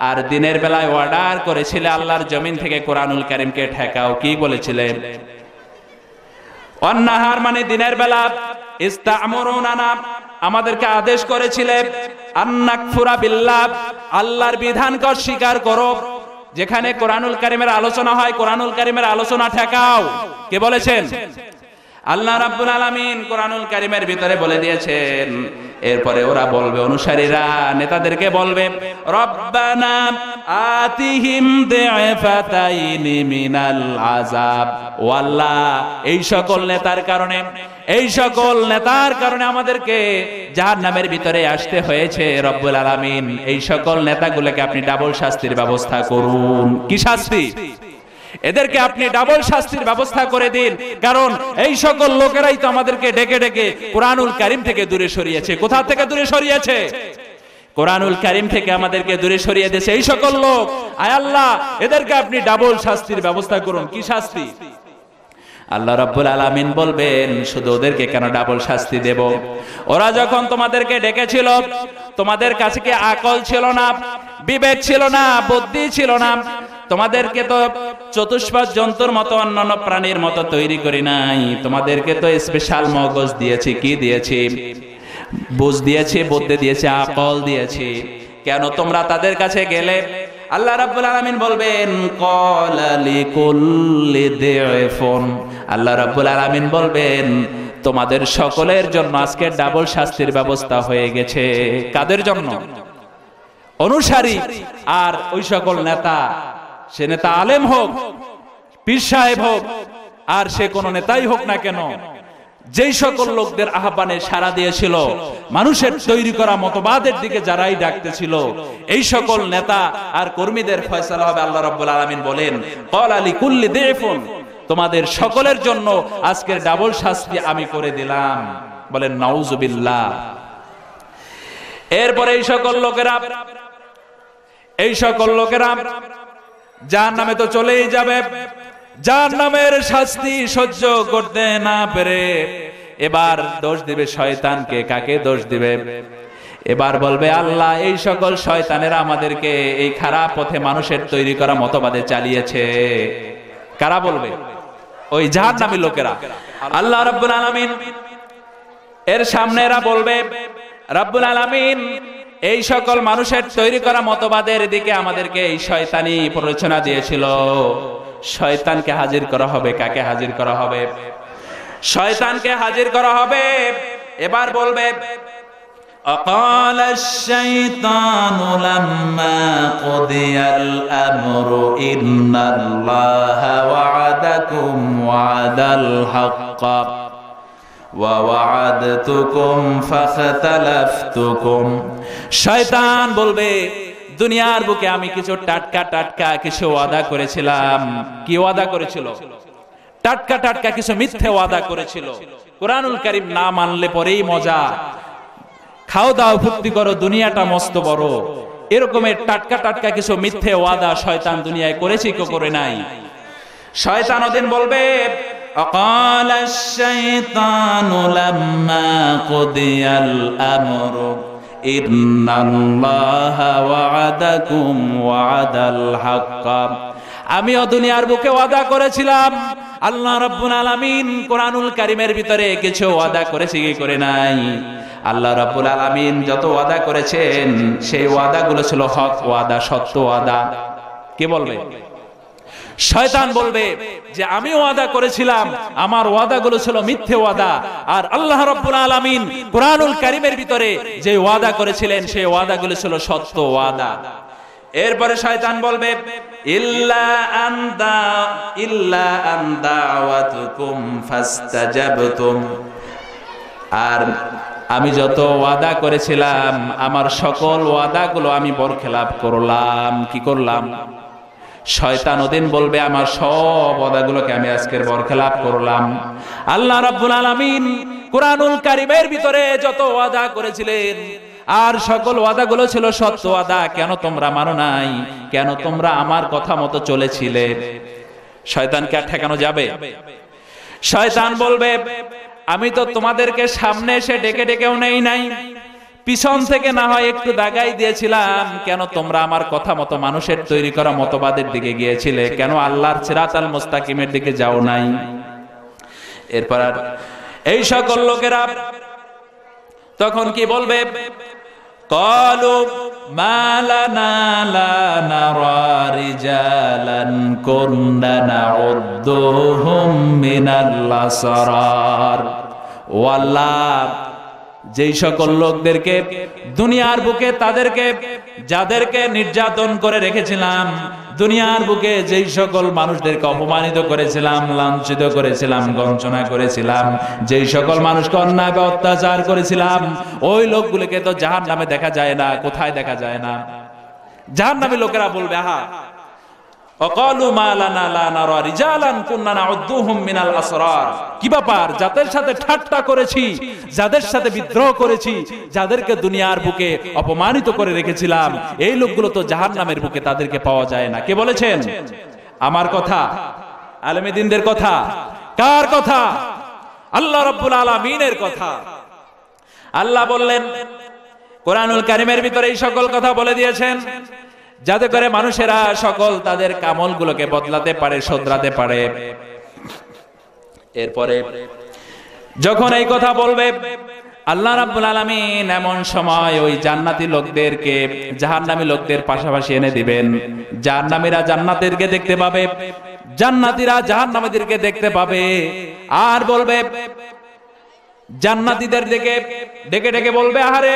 আর দিনের বেলায় অর্ডার করেছিলে আল্লাহর জমিন থেকে কোরআনুল কারীমকে ঠেকাও। কি বলেছিলে? ওয়ান নাহার মানে দিনের বেলা, ইস্তামুরুনা আমাদেরকে আদেশ করেছিলে আন নাকফুরা বিল্লাহ, আল্লাহর বিধানকে অস্বীকার করো। যেখানে কোরআনুল কারীমের আলোচনা হয়, কোরআনুল কারীমের আলোচনা ঠেকাও। কে বলেছেন? আল্লাহ রাব্বুল আলামিন কোরআনুল কারীমের ভিতরে বলে দিয়েছেন। এরপরে ওরা বলবে, অনুসারীরা নেতাদেরকে বলবে, রব্বানা আতিহিম দিআফাতাইনি মিনাল আযাব। ও আল্লাহ, এই সকল নেতার কারণে আমাদেরকে জাহান্নামের ভিতরে আসতে হয়েছে। রব্বুল আলামিন, এই সকল নেতাগুলোকে আপনি ডাবল শাস্তির ব্যবস্থা করুন। কি শাস্তি? এদেরকে আপনি ডাবল শাস্তির ব্যবস্থা করে দিন। কারণ এই সকল লোকেরাই তো আমাদেরকে ডেকে ডেকে কোরআনুল কারীম থেকে দূরে সরিয়েছে। কোথা থেকে দূরে সরিয়েছে? কোরআনুল কারীম থেকে আমাদেরকে দূরে সরিয়ে দিয়েছে এই সকল লোক। আয় আল্লাহ, এদেরকে আপনি ডাবল শাস্তির ব্যবস্থা করুন। কি শাস্তি? আল্লাহ রাব্বুল আলামিন বলবেন, শুধু ওদেরকে কেন ডাবল শাস্তি দেব? ওরা যখন তোমাদেরকে ডেকেছিল, তোমাদের কাছে কি আকল ছিল না, বিবেক ছিল না, বুদ্ধি ছিল না? তোমাদেরকে তো চতুষ্পাদ জন্তুর মতো, অন্যান্য প্রাণীর মতো তৈরি করি নাই। তোমাদেরকে তো স্পেশাল মগজ দিয়েছি। কি দিয়েছি? বুঝ দিয়েছি, বুদ্ধি দিয়েছি, আকল দিয়েছি। কেন তোমরা তাদের কাছে গেলে? আল্লাহ রাব্বুল আলামিন বলবেন, ক্বালা লিকুল্লি দি'ফুন। আল্লাহ রাব্বুল আলামিন বলবেন, তোমাদের সকলের জন্য আজকে ডাবল শাস্তির ব্যবস্থা হয়ে গেছে। কাদের জন্য? অনুসারী আর ওই সকল নেতা। সে নেতা আলেম হোক, পীর সাহেব হোক, আর সে কোন নেতাই হোক না কেন, যেই সকল লোকদের আহ্বানে সাড়া দিয়েছিল, মানুষের তৈরি করা মতবাদের দিকে যারাই ডাকতেছিল, এই সকল নেতা আর কর্মীদের ফয়সালা হবে। আল্লাহ রাব্বুল আলামিন বলেন, ক্বালা লিকুল্লি দি'ফুন, তোমাদের সকলের জন্য আজকের ডাবল শাস্তি আমি করে দিলাম। বলেন নাউজুবিল্লাহ। এরপরে এই সকল লোকেরা জাহান্নামে তো চলেই যাবে। জাহান্নামের শাস্তি সহ্য করতে না পেরে এবার দোষ দিবে শয়তানকে। কাকে দোষ দিবে? এবার বলবে, আল্লাহ, এই সকল শয়তানেরা আমাদেরকে এই খারাপ পথে মানুষের তৈরি করা মতবাদে চালিয়েছে। কারা বলবে? ওই জাহান্নামী লোকেরা। আল্লাহ রাব্বুল আলামিন এর সামনে এরা বলবে, রাব্বুল আলামিন এই সকল মানুষের তৈরি করা মতবাদের দিকে আমাদেরকে এই শয়তানি প্ররোচনা দিয়েছিল। শয়তানকে হাজির করা হবে। কাকে হাজির করা হবে? শয়তানকে হাজির করা হবে। এবার বলবে, أقال الشيطان لما قضي الأمر إن الله وعدكم وعد الحق ووعدتكم فاختلفتكم। শয়তান বলবে, দুনিয়ার বুকে আমি কিছু টাটকা কিছু ওয়াদা করেছিলাম। কি ওয়াদা করেছিল? টাটকা কিছু মিথ্যে ওয়াদা করেছিল। কোরআনুল কারীম না মানলে পরেই মজা, খাও দাও ফুর্তি করো, দুনিয়াটা মস্ত বড়, এরকমের টাটকা কিছু মিথ্যে ওয়াদা শয়তান দুনিয়ায় করেছে কি করে নাই? শয়তান ওদিন বলবে, أقال الشيطان لما قضي الأمر إن الله وعدكم وعد الحق। আমিও দুনিয়ার বুকে ওয়াদা করেছিলাম। আল্লাহ রাব্বুল আলামিন কোরআনুল কারীমের ভিতরে কিছু ওয়াদা করেছে কি করে নাই? আল্লাহ রাব্বুল আলামিন যত ওয়াদা করেছেন সেই ওয়াদাগুলো ছিল হক ওয়াদা, সত্য ওয়াদা। কে বলবে? শয়তান বলবে যে আমি ওয়াদা করেছিলাম, আমার ওয়াদাগুলো ছিল মিথ্যে ওয়াদা। আর আল্লাহ রাব্বুল আলামিন কোরআনুল কারীমের ভিতরে যে ওয়াদা করেছিলেন সেই ওয়াদাগুলো ছিল সত্য ওয়াদা। এরপরে শয়তান বলবে, ইল্লা আন দাওয়াতুকুম ফাস্তাজাবতুম। আর আমি যত ওয়াদা করেছিলাম, আমার সকল ওয়াদাগুলো আমি বরখেলাপ করলাম। কি করলাম? শয়তান ওদিন বলবে, আমার সব ওয়াদাগুলোকে আমি আজকের বরখেলাপ করলাম। আল্লাহ রাব্বুল আলামিন কোরআনুল কারীমের ভিতরে যত ওয়াদা করেছিলেন, আর সকল ওয়াদাগুলো ছিল সত্য ওয়াদা, কেন তোমরা মানো নাই? কেন তোমরা আমার কথা মতো চলেছিলে? শয়তানকে আর ঠেকানো যাবে? শয়তান বলবে, আমি তো তোমাদেরকে সামনে এসে ডেকে ডেকেও নেই নাই, পিছন থেকে না হয় একটু দাগাই দিয়েছিলাম, কেন তোমরা আমার কথা মতো মানুষের তৈরি করা মতবাদের দিকে গিয়েছিলে? কেন আল্লাহর সিরাতাল মুস্তাকিমের দিকে যাও নাই? এরপর এই সকল লোকেরা তখন কি বলবে? ক্বালু মা লানা লা নারা রিজালান কুননা নাউদ্দুহুম মিনাল আসরার। ও আল্লাহ, যেই সকল লোকদেরকে দুনিয়ার বুকে তাদেরকে যাদেরকে নির্যাতন করে রেখেছিলাম, দুনিয়ার বুকে যেই সকল মানুষদেরকে অপমানিত করেছিলাম, লাঞ্ছিত করেছিলাম, গঞ্জনা করেছিলাম, যেই সকল মানুষকে অন্যায় বা অত্যাচার করেছিলাম, ওই লোকগুলোকে তো জাহান্নামে দেখা যায় না। কোথায় দেখা যায় না? জাহান্নামী লোকেরা বলবে, আহা, অকালু মা লানা লা নারা রিজালান কুননা নাউদ্দুহুম মিনাল আসরার। কি ব্যাপার? যাদের সাথে ঠাট্টা করেছি, যাদের সাথে বিদ্রোহ করেছি, যাদেরকে দুনিয়ার বুকে অপমানিত করে রেখেছিলাম, এই লোকগুলো তো জাহান্নামের বুকে তাদেরকে পাওয়া যায় না। কে বলেছেন? আমার কথা? আলেমে দ্বীনদের কথা? কার কথা? আল্লাহ রাব্বুল আলামিনের কথা। আল্লাহ বললেন কোরআনুল কারীমের ভিতরে এই সকল কথা বলে দিয়েছেন, যাতে করে মানুষেরা সকল তাদের কামলগুলোকে বদলাতে পারে, শোধরাতে পারে। এরপরে যখন এই কথা বলবে, আল্লাহ রাব্বুল আলামিন এমন সময় ওই জান্নাতি লোকদেরকে জাহান্নামী লোকদের পাশাপাশি এনে দিবেন। জাহান্নামীরা জান্নাতীদেরকে দেখতে পাবে, জান্নাতীরা জাহান্নামীদেরকে দেখতে পাবে, আর বলবে, জান্নাতীদের দিকে ডেকে ডেকে বলবে, আহারে,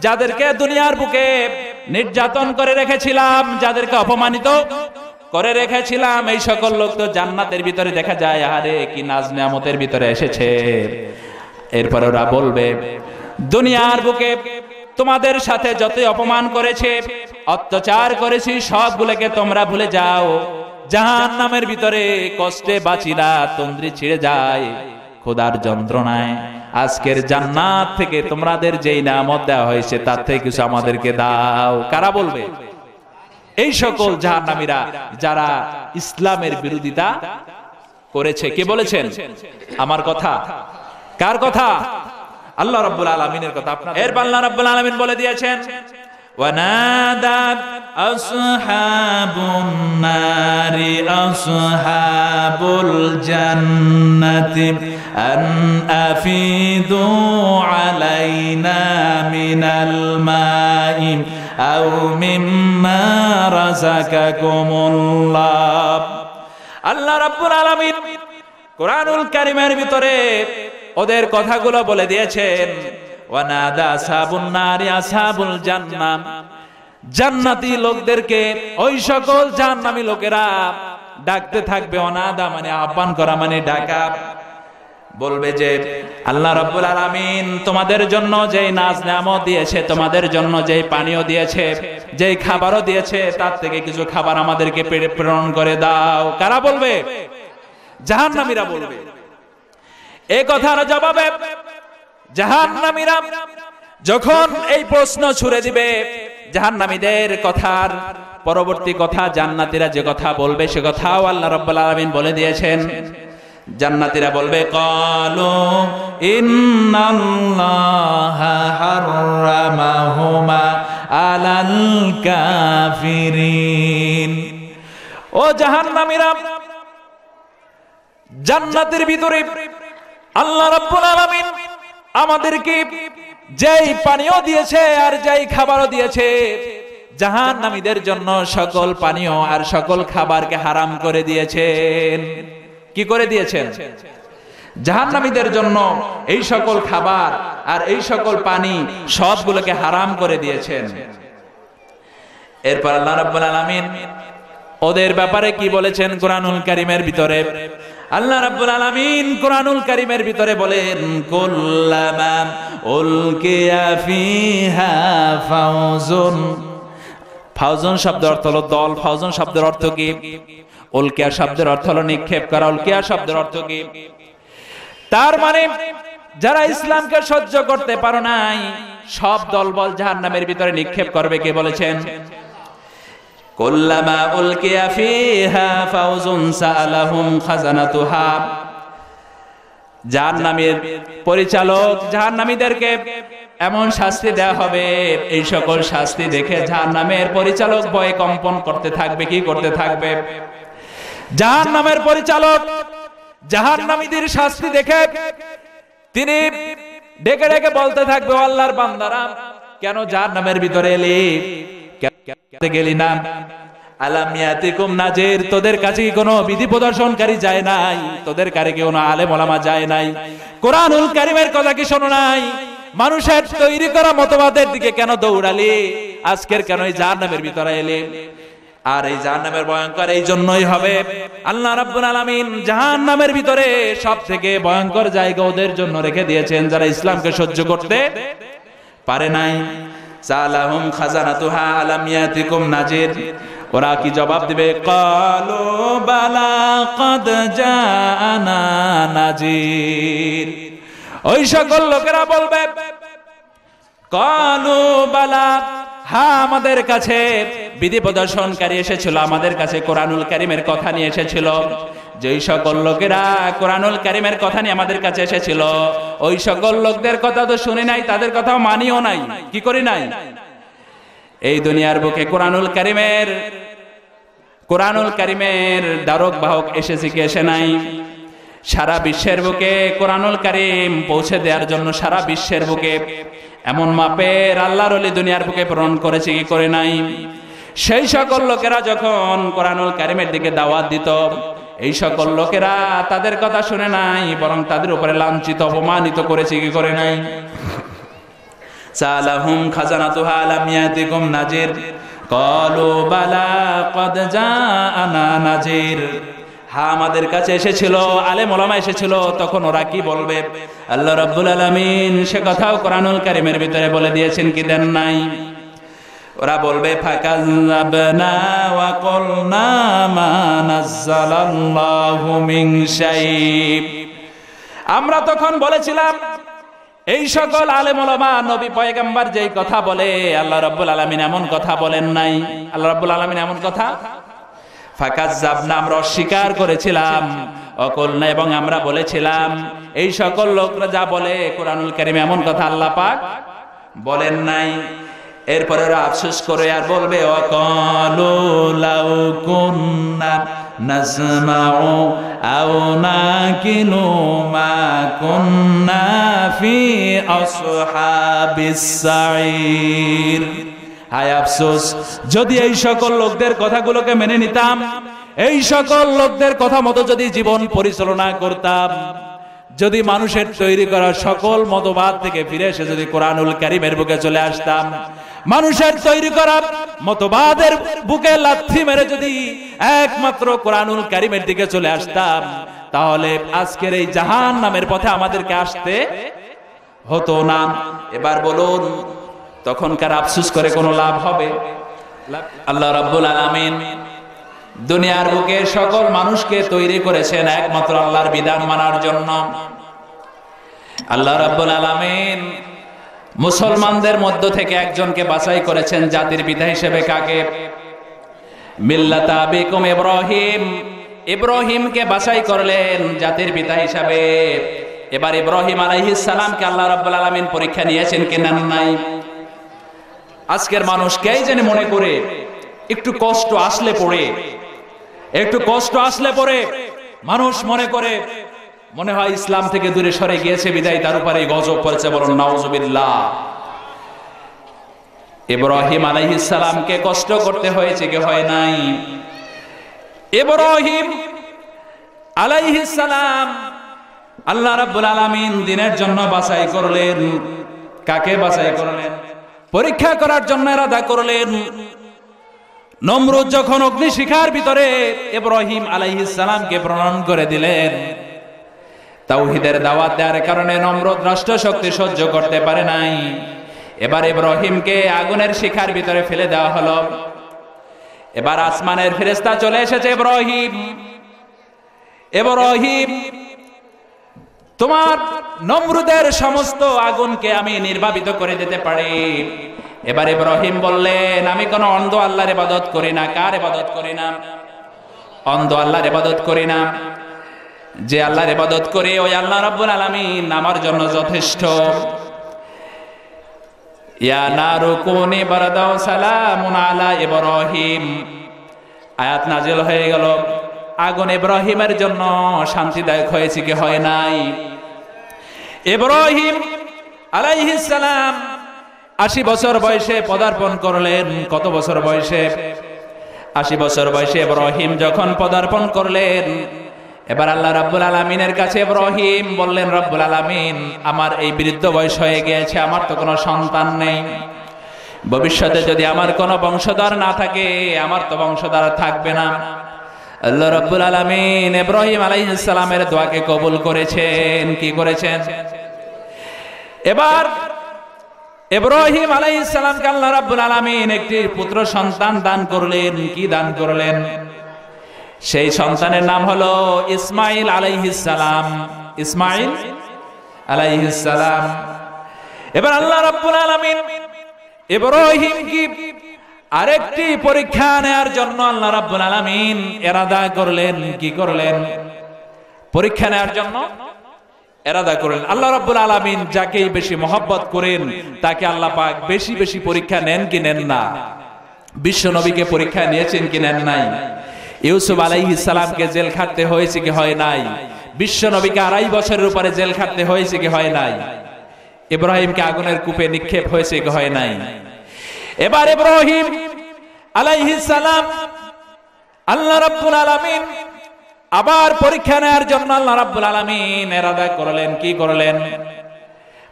যাদেরকে দুনিয়ার বুকে নির্যাতন করে রেখেছিলাম, যাদেরকে অপমানিত করে রেখেছিলাম, এই সকল লোক তো জান্নাতের ভিতরে দেখা যায়, আহারে কি নাজ নেয়ামতের ভিতরে এসেছে। এরপর ওরা বলবে, দুনিয়ার বুকে তোমাদের সাথে যতই অপমান করেছে, অত্যাচার করেছি, সবগুলোকে তোমরা ভুলে যাও। জাহান্নামের ভিতরে কষ্টে বাঁচিরা, তন্দ্রি ছিঁড়ে যায় খোদার যন্ত্রণায়। আজকের জান্নাত থেকে তোমাদের যেই নিয়ামত দেওয়া হয়েছে, তার থেকে কিছু আমাদেরকে দাও। কারা বলবে? এই সকল জাহান্নামীরা যারা ইসলামের বিরোধিতা করেছে। কে বলেছেন? আমার কথা? কার কথা? আল্লাহ রাব্বুল আলামিনের কথা। এরপর আল্লাহ রাব্বুল আলামিন বলে দিয়েছেন, ওয়ানাদা আসহাবুন নারি আসহাবুল জান্নাতি আন আফিদু আলাইনা মিনাল মাই আও মিম্মা রাযাকাকুমুল্লাহ। আল্লাহ রাব্বুল আলামিন কোরআনুল কারীমের ভিতরে ওদের কথাগুলো বলে দিয়েছেন। ওয়ানাদা আসহাবুন নারি আসহাবুল জান্নাহ, জান্নাতি লোকদেরকে ওই সকল জাহান্নামী লোকেরা ডাকতে থাকবে। অনাদা মানে আহ্বান করা, মানে ডাকা। বলবে যে আল্লাহ রাব্বুল আলামিন তোমাদের জন্য যেই নাজ নেয়ামত দিয়েছে, তোমাদের জন্য যেই পানীয় দিয়েছে, যেই খাবারও দিয়েছে, তার থেকে কিছু খাবার আমাদেরকে প্রেরণ করে দাও। কারা বলবে? জাহান্নামীরা বলবে। এই কথার জবাবে জাহান্নামীরা যখন এই প্রশ্ন ছুড়ে দিবে, জাহান্নামীদের কথার পরবর্তী কথা জান্নাতীরা যে কথা বলবে, সে কথাও আল্লাহ রাব্বুল আলামিন বলে দিয়েছেন। জান্নাতীরা বলবে, ক্বালু ইন্নাল্লাহা হাররামাহুমা আলাল কাফিরিন। ও জাহান্নামীরা, জান্নাতের ভিতরে আল্লাহ রাব্বুল আলামিন আমাদেরকে যেই পানীয় দিয়েছে আর যেই খাবারও দিয়েছে, জাহান্নামীদের জন্য সকল পানীয় আর সকল খাবারকে হারাম করে দিয়েছেন। কি করে দিয়েছেন? জাহান্নামীদের জন্য এই সকল খাবার আর এই সকল পানি সবগুলোকে হারাম করে দিয়েছেন। এরপর আল্লাহ রাব্বুল আলামিন ওদের ব্যাপারে কি বলেছেন কোরআনুল কারীমের ভিতরে? আল্লাহ রাব্বুল আলামিন কোরআনুল কারীমের ভিতরে বলেন, কুল্লামা উলকিয়া ফিহা ফাউজুন। ফাউজুন শব্দের অর্থ হলো দল। ফাউজুন শব্দের অর্থ কি? উলকিয়া শব্দের অর্থ হলো নিক্ষেপ করা। উলকিয়া শব্দের অর্থ কি? তার মানে যারা ইসলামকে সহ্য করতে পারো নাই, সব দলবল জাহান্নামের ভিতরে নিক্ষেপ করবে। কে বলেছেন? কুল্লামা উলকিয়া ফিহা ফাউজুন সাআলাহুম খাজানাতুহা। জাহান্নামের পরিচালক জাহান্নামীদেরকে এমন শাস্তি দেয়া হবে, এই সকল শাস্তি দেখে জাহান্নামের পরিচালক ভয়ে কম্পন করতে থাকবে। কি করতে থাকবে? জাহান্নামের পরিচালক জাহান্নামীদের শাস্তি দেখে তিনি ডেকে ডেকে বলতে থাকবে, আল্লাহর বান্দারা কেন জাহান্নামের ভিতরে এলি, কেন গেলি না? আলাম ইয়াতিকুম নাজির, তোদের কাছে কি কোনো বিধি প্রদর্শনকারী যায় নাই? তোদের কাছে কি কোনো আলেম ওলামা যায় নাই? কোরআনুল কারীমের কথা কি শোনো নাই? মানুষের তৈরি করা মতবাদের দিকে কেন দৌড়ালি? আজকের কেন এই জাহান্নামের ভিতরে এলি? আর এই জাহান্নামের ভয়ঙ্কর এই জন্যই হবে, আল্লাহ রাব্বুল আলামিন জাহান্নামের ভিতরে সবথেকে ভয়ঙ্কর জায়গা ওদের জন্য রেখে দিয়েছেন যারা ইসলামকে সহ্য করতে পারে নাই। সালাহুম খাজানাতুহা আলাম ইয়াতিকুম নাজির। ওরা কি জবাব দিবে? ক্বালু বালা ক্বাদ জাআনা নাজির। ওই সকল লোকেরা বলবে, ক্বালু বালা, হ্যাঁ আমাদের কাছে বিধি প্রদর্শনকারী এসেছিল, আমাদের কাছে কোরআনুল কারীমের কথা নিয়ে এসেছিল। যেই সকল লোকেরা কোরআনুল কারীমের কথা নিয়ে আমাদের কাছে এসেছিল, ওই সকল লোকদের কথা তো শুনি নাই, তাদের কথাও মানিও নাই। কি করি নাই? এই দুনিয়ার বুকে কোরআনুল কারীমের ধারক বাহক এসেছে কি এসে নাই? সারা বিশ্বের বুকে কোরআনুল কারীম পৌঁছে দেওয়ার জন্য সারা বিশ্বের বুকে এমন মাপের আল্লাহর ওলি দুনিয়ার বুকে প্রেরণ করেছে কি করে নাই? সেই সকল লোকেরা যখন কোরআনুল কারীমের দিকে দাওয়াত দিত, এই সকল লোকেরা তাদের কথা শুনে নাই, বরং তাদের উপরে লাঞ্ছিত অপমানিত করেছে কি করে নাই? সালাহুম খাজানাতুহা আলাম ইয়াতিকুম নাজির। ক্বালু বালা ক্বাদ জাআনা নাজির। হ্যাঁ আমাদের কাছে এসেছিল, আলেম ওলামা এসেছিল। তখন ওরা কি বলবে? আল্লাহ রাব্বুল আলামিন সে কথাও কোরআনুল কারীমের ভিতরে বলে দিয়েছেন, কি দেন নাই? ওরা বলবে ফাকাযযাবনা ওয়া কুলনা মা নাযালাল্লাহু মিন শাইء। আমরা তখন বলেছিলাম এই সকল আলেম ওলামা নবী পয়গম্বর যেই কথা বলে আল্লাহ রাব্বুল আলামিন এমন কথা বলেন নাই। আল্লাহ রাব্বুল আলামিন এমন কথা ফাকাযযাবনা, আমরা অস্বীকার করেছিলাম। অকুলনা, এবং আমরা বলেছিলাম এই সকল লোকরা যা বলে কোরআনুল কারীমে এমন কথা আল্লাহ পাক বলেন নাই। এরপরে ওরা আফসোস করে আর বলবে ওয়াকালু লাউ কুন্না নাসমাউ আও নাকিলু মা কুন্না ফি আসহাবিস সাঈর। হায় আফসোস, যদি এই সকল লোকদের কথাগুলোকে মেনে নিতাম, এই সকল লোকদের কথা মতো যদি জীবন পরিচালনা করতাম, যদি মানুষের তৈরি করা সকল মতবাদ থেকে ফিরে এসে যদি কোরআনুল কারীমের বুকে চলে আসতাম, মানুষের তৈরি করা মতবাদের বুকে লাথি মেরে যদি একমাত্র কোরআনুল কারীমের দিকে চলে আসতাম, তাহলে আজকের এই জাহান্নামের পথে আমাদেরকে আসতে হতো না। এবার বলুন, তখনকার আফসোস করে কোনো লাভ হবে? আল্লাহ রাব্বুল আলামিন দুনিয়ার বুকে সকল মানুষকে তৈরি করেছেন একমাত্র আল্লাহর বিধান মানার জন্য। আল্লাহ রাব্বুল আলামিন মুসলমানদের মধ্য থেকে একজনকে বাছাই করেছেন জাতির পিতা হিসেবে। কাকে? মিল্লাতা আবিকুম ইব্রাহিম। ইব্রাহিমকে বাছাই করলেন জাতির পিতা হিসাবে। এবার ইব্রাহিম আলাইহিস সালামকে আল্লাহ রাব্বুল আলামিন পরীক্ষা নিয়েছেন কি নেন নাই? আজকের মানুষ কেই জানে মনে করে একটু কষ্ট আসলে পড়ে মানুষ মনে করে মনে হয় ইসলাম থেকে দূরে সরে গিয়েছে বিদায় তার উপরে গজব পড়েছে। বলুন নাউজুবিল্লাহ। ইব্রাহিম আলাইহিস সালামকে কষ্ট করতে হয়েছে কি হয় নাই? ইব্রাহিম আলাইহিস সালাম আল্লাহ রাব্বুল আলামিন দ্বীনের জন্য বাছাই করলেন। কাকে বাছাই করলেন? পরীক্ষা করার জন্য ইরাদা করলেন। নমরুদ যখন অগ্নিশিখার ভিতরে ইব্রাহিম আলাইহিস সালামকে প্রেরণ করে দিলেন, তাওহীদের দাওয়াত দেওয়ার কারণে নমরুদ নষ্ট শক্তি সহ্য করতে পারে নাই। এবার ইব্রাহিমকে আগুনের শিখার ভিতরে ফেলে দেওয়া হলো। এবার আসমানের ফেরেশতা চলে এসেছে। ইব্রাহিম তোমার নমরুদের সমস্ত আগুনকে আমি নির্বাপিত করে দিতে পারি। এবার ইব্রাহিম বললেন, আমি কোন অন্ধ আল্লাহর ইবাদত করি না। কার ইবাদত করি না? অন্ধ আল্লাহর ইবাদত করি না। যে আল্লাহর ইবাদত করি ওই আল্লাহ রাব্বুল আলামিন আমার জন্য যথেষ্ট। ইয়া নারু কুনি বারদাও সালামুন আলা ইব্রাহিম, আয়াত নাজিল হয়ে গেল। আগুন ইব্রাহিমের জন্য শান্তিদায়ক হয়েছে কি হয় নাই? ইব্রাহিম আলাইহিস সালাম 80 বছর বয়সে পদার্পণ করলেন। কত বছর বয়সে? 80 বছর বয়সে ইব্রাহিম যখন পদার্পণ করলেন, এবার আল্লাহ রাব্বুল আলামিনের কাছে ইব্রাহিম বললেন, রব্বুল আলামিন, আমার এই বৃদ্ধ বয়স হয়ে গিয়েছে, আমার তো কোনো সন্তান নেই। ভবিষ্যতে যদি আমার কোনো বংশধর না থাকে, আমার তো বংশধর থাকবে না। আল্লাহ রাব্বুল আলামিন ইব্রাহিম আলাইহিস সালামের দোয়াকে কবুল করেছেন। কি করেছেন? এবার ইব্রাহিম আলাইহিস সালামকে আল্লাহ রাব্বুল আলামিন একটি পুত্র সন্তান দান করলেন। কি দান করলেন? সেই সন্তানের নাম হলো ইসমাইল আলাইহিস সালাম। ইসমাইল আলাইহিস সালাম। এবার আল্লাহ রাব্বুল আলামিন ইব্রাহিম কি আরেকটি পরীক্ষা নেয়ার জন্য আল্লাহ রাব্বুল আলামিন ইরাদা করলেন। কি করলেন? পরীক্ষা নেয়ার জন্য ইরাদা করলেন। আল্লাহ রাব্বুল আলামিন যাকেই বেশি মহব্বত করেন তাকে আল্লাহ পাক বেশি বেশি পরীক্ষা নেন কি নেন না? বিশ্ব নবীকে পরীক্ষা নিয়েছেন কি নেন নাই? ইউসুফ আলাইহিস সালামকে জেল খাটতে হয়েছে কি হয় নাই? বিশ্ব নবীকে 2.5 বছরের উপরে জেল খাটতে হয়েছে কি হয় নাই? ইব্রাহিমকে আগুনের কূপে নিক্ষেপ হয়েছে কি হয় নাই? এবার ইব্রাহিম আলাইহিস সালাম আল্লাহ রাব্বুল আলামিন আবার পরীক্ষা নেয়ার জন্য আল্লাহ রাব্বুল আলামিন ইরাদা করলেন। কি করলেন?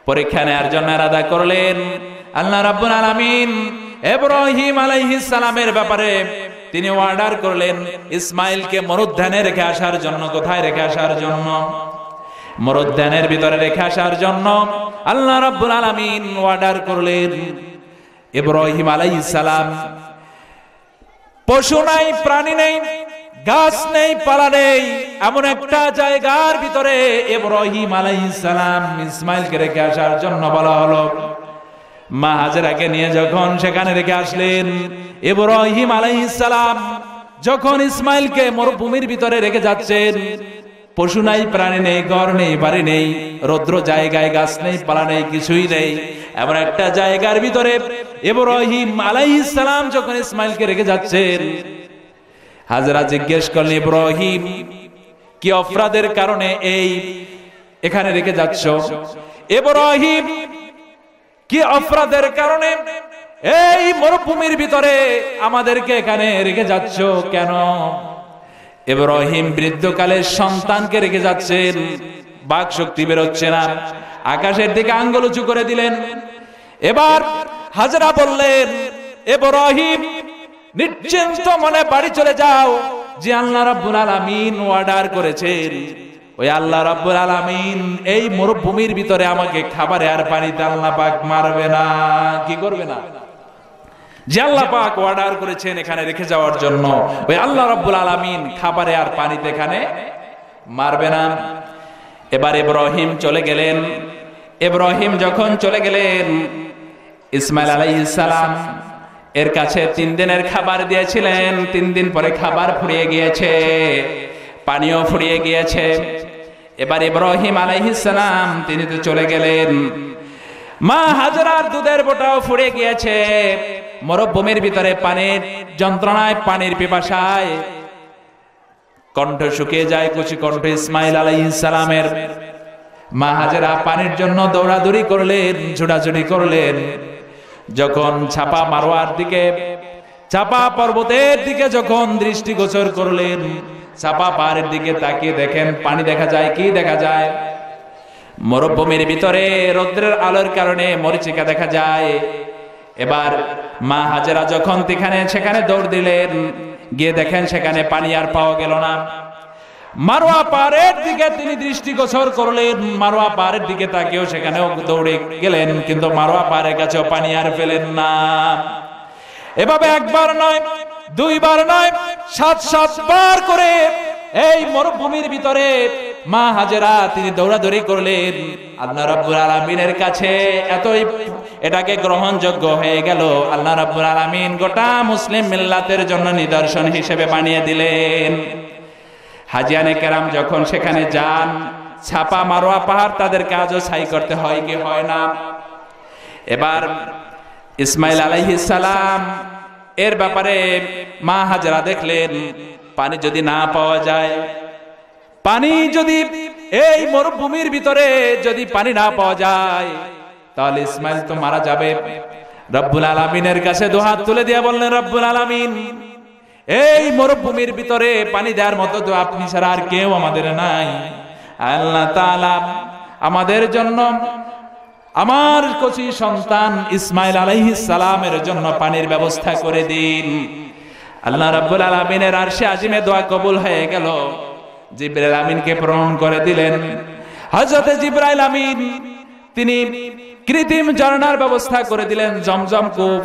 পরীক্ষা নেয়ার জন্য ইরাদা করলেন। আল্লাহ রাব্বুল আলামিন ইব্রাহিম আলাইহিস সালামের ব্যাপারে তিনি অর্ডার করলেন ইসমাইলকে মরুদ্যানে রেখে আসার জন্য। কোথায় রেখে আসার জন্য? মরুদ্যানের ভিতরে রেখে আসার জন্য আল্লাহ রাব্বুল আলামিন অর্ডার করলেন। ইব্রাহিম আলাইহিস সালাম, পশু নাই, প্রাণী নেই, গাছ নেই, পালা নেই, এমন একটা জায়গার ভিতরে ইব্রাহিম আলাইহিস সালাম ইসমাইলকে রেখে আসার জন্য বলা হলো। মা হাজেরাকে নিয়ে যখন সেখানে রেখে আসলেন, ইব্রাহিম আলাইহিস সালাম যখন ইসমাইলকে মরুভূমির ভিতরে রেখে যাচ্ছেন, পশু নাই, প্রাণী নেই, ঘর নেই, বাড়ি নেই, রৌদ্র জায়গায়, গাছ নেই, পালা নেই, কিছুই নেই, এমন একটা জায়গার ভিতরে ইব্রাহিম আলাইহিস সালাম যখন ইসমাইলকে রেখে যাচ্ছেন, হাজেরা জিজ্ঞেস করলেন, ইব্রাহিম, কি অপরাধের কারণে এখানে রেখে যাচ্ছ? ইব্রাহিম, কি অপরাধের কারণে এই মরুভূমির ভিতরে আমাদেরকে এখানে রেখে যাচ্ছ কেন? ইব্রাহিম বৃদ্ধকালের সন্তানকে রেখে যাচ্ছেন, বাক শক্তি বেরোচ্ছে না, আকাশের দিকে আঙ্গুল উঁচু করে দিলেন। এবার হাজেরা বললেন, ইব্রাহিম, নিশ্চিন্ত মনে বাড়ি চলে যাও, যে আল্লাহ রাব্বুল আলামিন অর্ডার করেছেন ওই আল্লাহ রাব্বুল আলামিন এই মরুভূমির ভিতরে আমাকে খাবারে আর পানিতে আল্লাহ পাক মারবে না। কি করবে না? যে আল্লাহ পাক অর্ডার করেছেন এখানে রেখে যাওয়ার জন্য, ওই আল্লাহ রাব্বুল আলামিন খাবারে আর পানিতে এখানে মারবে না। এবার ইব্রাহিম চলে গেলেন। ইব্রাহিম যখন চলে গেলেন, ইসমাইল আলাইহিস সালাম এর কাছে 3 দিনের খাবার দিয়েছিলেন। 3 দিন পরে খাবার ফুরিয়ে গিয়েছে, পানিও ফুরিয়ে গিয়েছে। এবার ইব্রাহিম আলাইহিস সালাম তিনি তো চলে গেলেন, মা হাজেরার দুধের বোঁটাও ফুরিয়ে গিয়েছে। মরুভূমির ভিতরে পানির যন্ত্রণায়, পানির পিপাসায় কণ্ঠ শুকিয়ে যায়, কুচি কণ্ঠ ইসমাইল আলাইহিস সালামের। মা হাজেরা পানির জন্য দৌড়াদৌড়ি করলেন, ছোটাছুটি করলেন। যখন চাপা মারওয়ার দিকে, চাপা পর্বতের দিকে যখন দৃষ্টিগোচর করলেন, চাপা পাহাড়ের দিকে তাকিয়ে দেখেন পানি দেখা যায়। কি দেখা যায়? মরুভূমির ভিতরে রৌদ্রের আলোর কারণে মরিচিকা দেখা যায়। এবার মা হাজেরা যখন সেখানে দৌড় দিলেন, গিয়ে দেখেন সেখানে পানি আর পাওয়া গেল না। মারওয়া পাহাড়ের দিকে তিনি দৃষ্টিগোচর করলেন, মারওয়া পাহাড়ের দিকে তাকিয়েও সেখানেও দৌড়ে গেলেন, কিন্তু মারওয়া পাহাড়ের কাছেও পানি আর পেলেন না। এভাবে একবার নয়, 2 বার নয়, 7 বার করে এই মরুভূমির ভিতরে মা হাজেরা তিনি দৌড়াদৌড়ি করলেন আল্লাহ রাব্বুল আলামিনের কাছে। এতই এটাকে গ্রহণযোগ্য হয়ে গেল, আল্লাহ রাব্বুল আলামিন গোটা মুসলিম মিল্লাতের জন্য নিদর্শন হিসেবে বানিয়ে দিলেন। হাজিয়ানে কেরাম যখন সেখানে যান, ছাপা মারোয়া পাহাড় তাদের কাজও ছাই করতে হয় কি হয় না। এবার ইসমাইল আলাইহিস সালাম এর ব্যাপারে মা হাজেরা দেখলেন পানি যদি না পাওয়া যায়, পানি যদি এই মরুভূমির ভিতরে যদি পানি না পাওয়া যায় তাহলে ইসমাইল তো মারা যাবে। রব্বুল আলামিনের কাছে দুহাত তুলে দিয়ে বললেন, রব্বুল আলামিন এই মরুভূমির ভিতরে পানি দেওয়ার মতো তো আপনি ছাড়া আর কেউ আমাদের নাই। আল্লাহ তাআলা আমাদের জন্য আমার কচি সন্তান ইসমাইল আলাইহিস সালামের জন্য পানির ব্যবস্থা করে দিন। আল্লাহ রাব্বুল আলামিনের আরশে আজিমে দোয়া কবুল হয়ে গেল। জিবরাইল আমিনকে প্রেরণ করে দিলেন। হযরত জিবরাইল আমিন তিনি কৃত্রিম ঝর্ণার ব্যবস্থা করে দিলেন, জমজম কূপ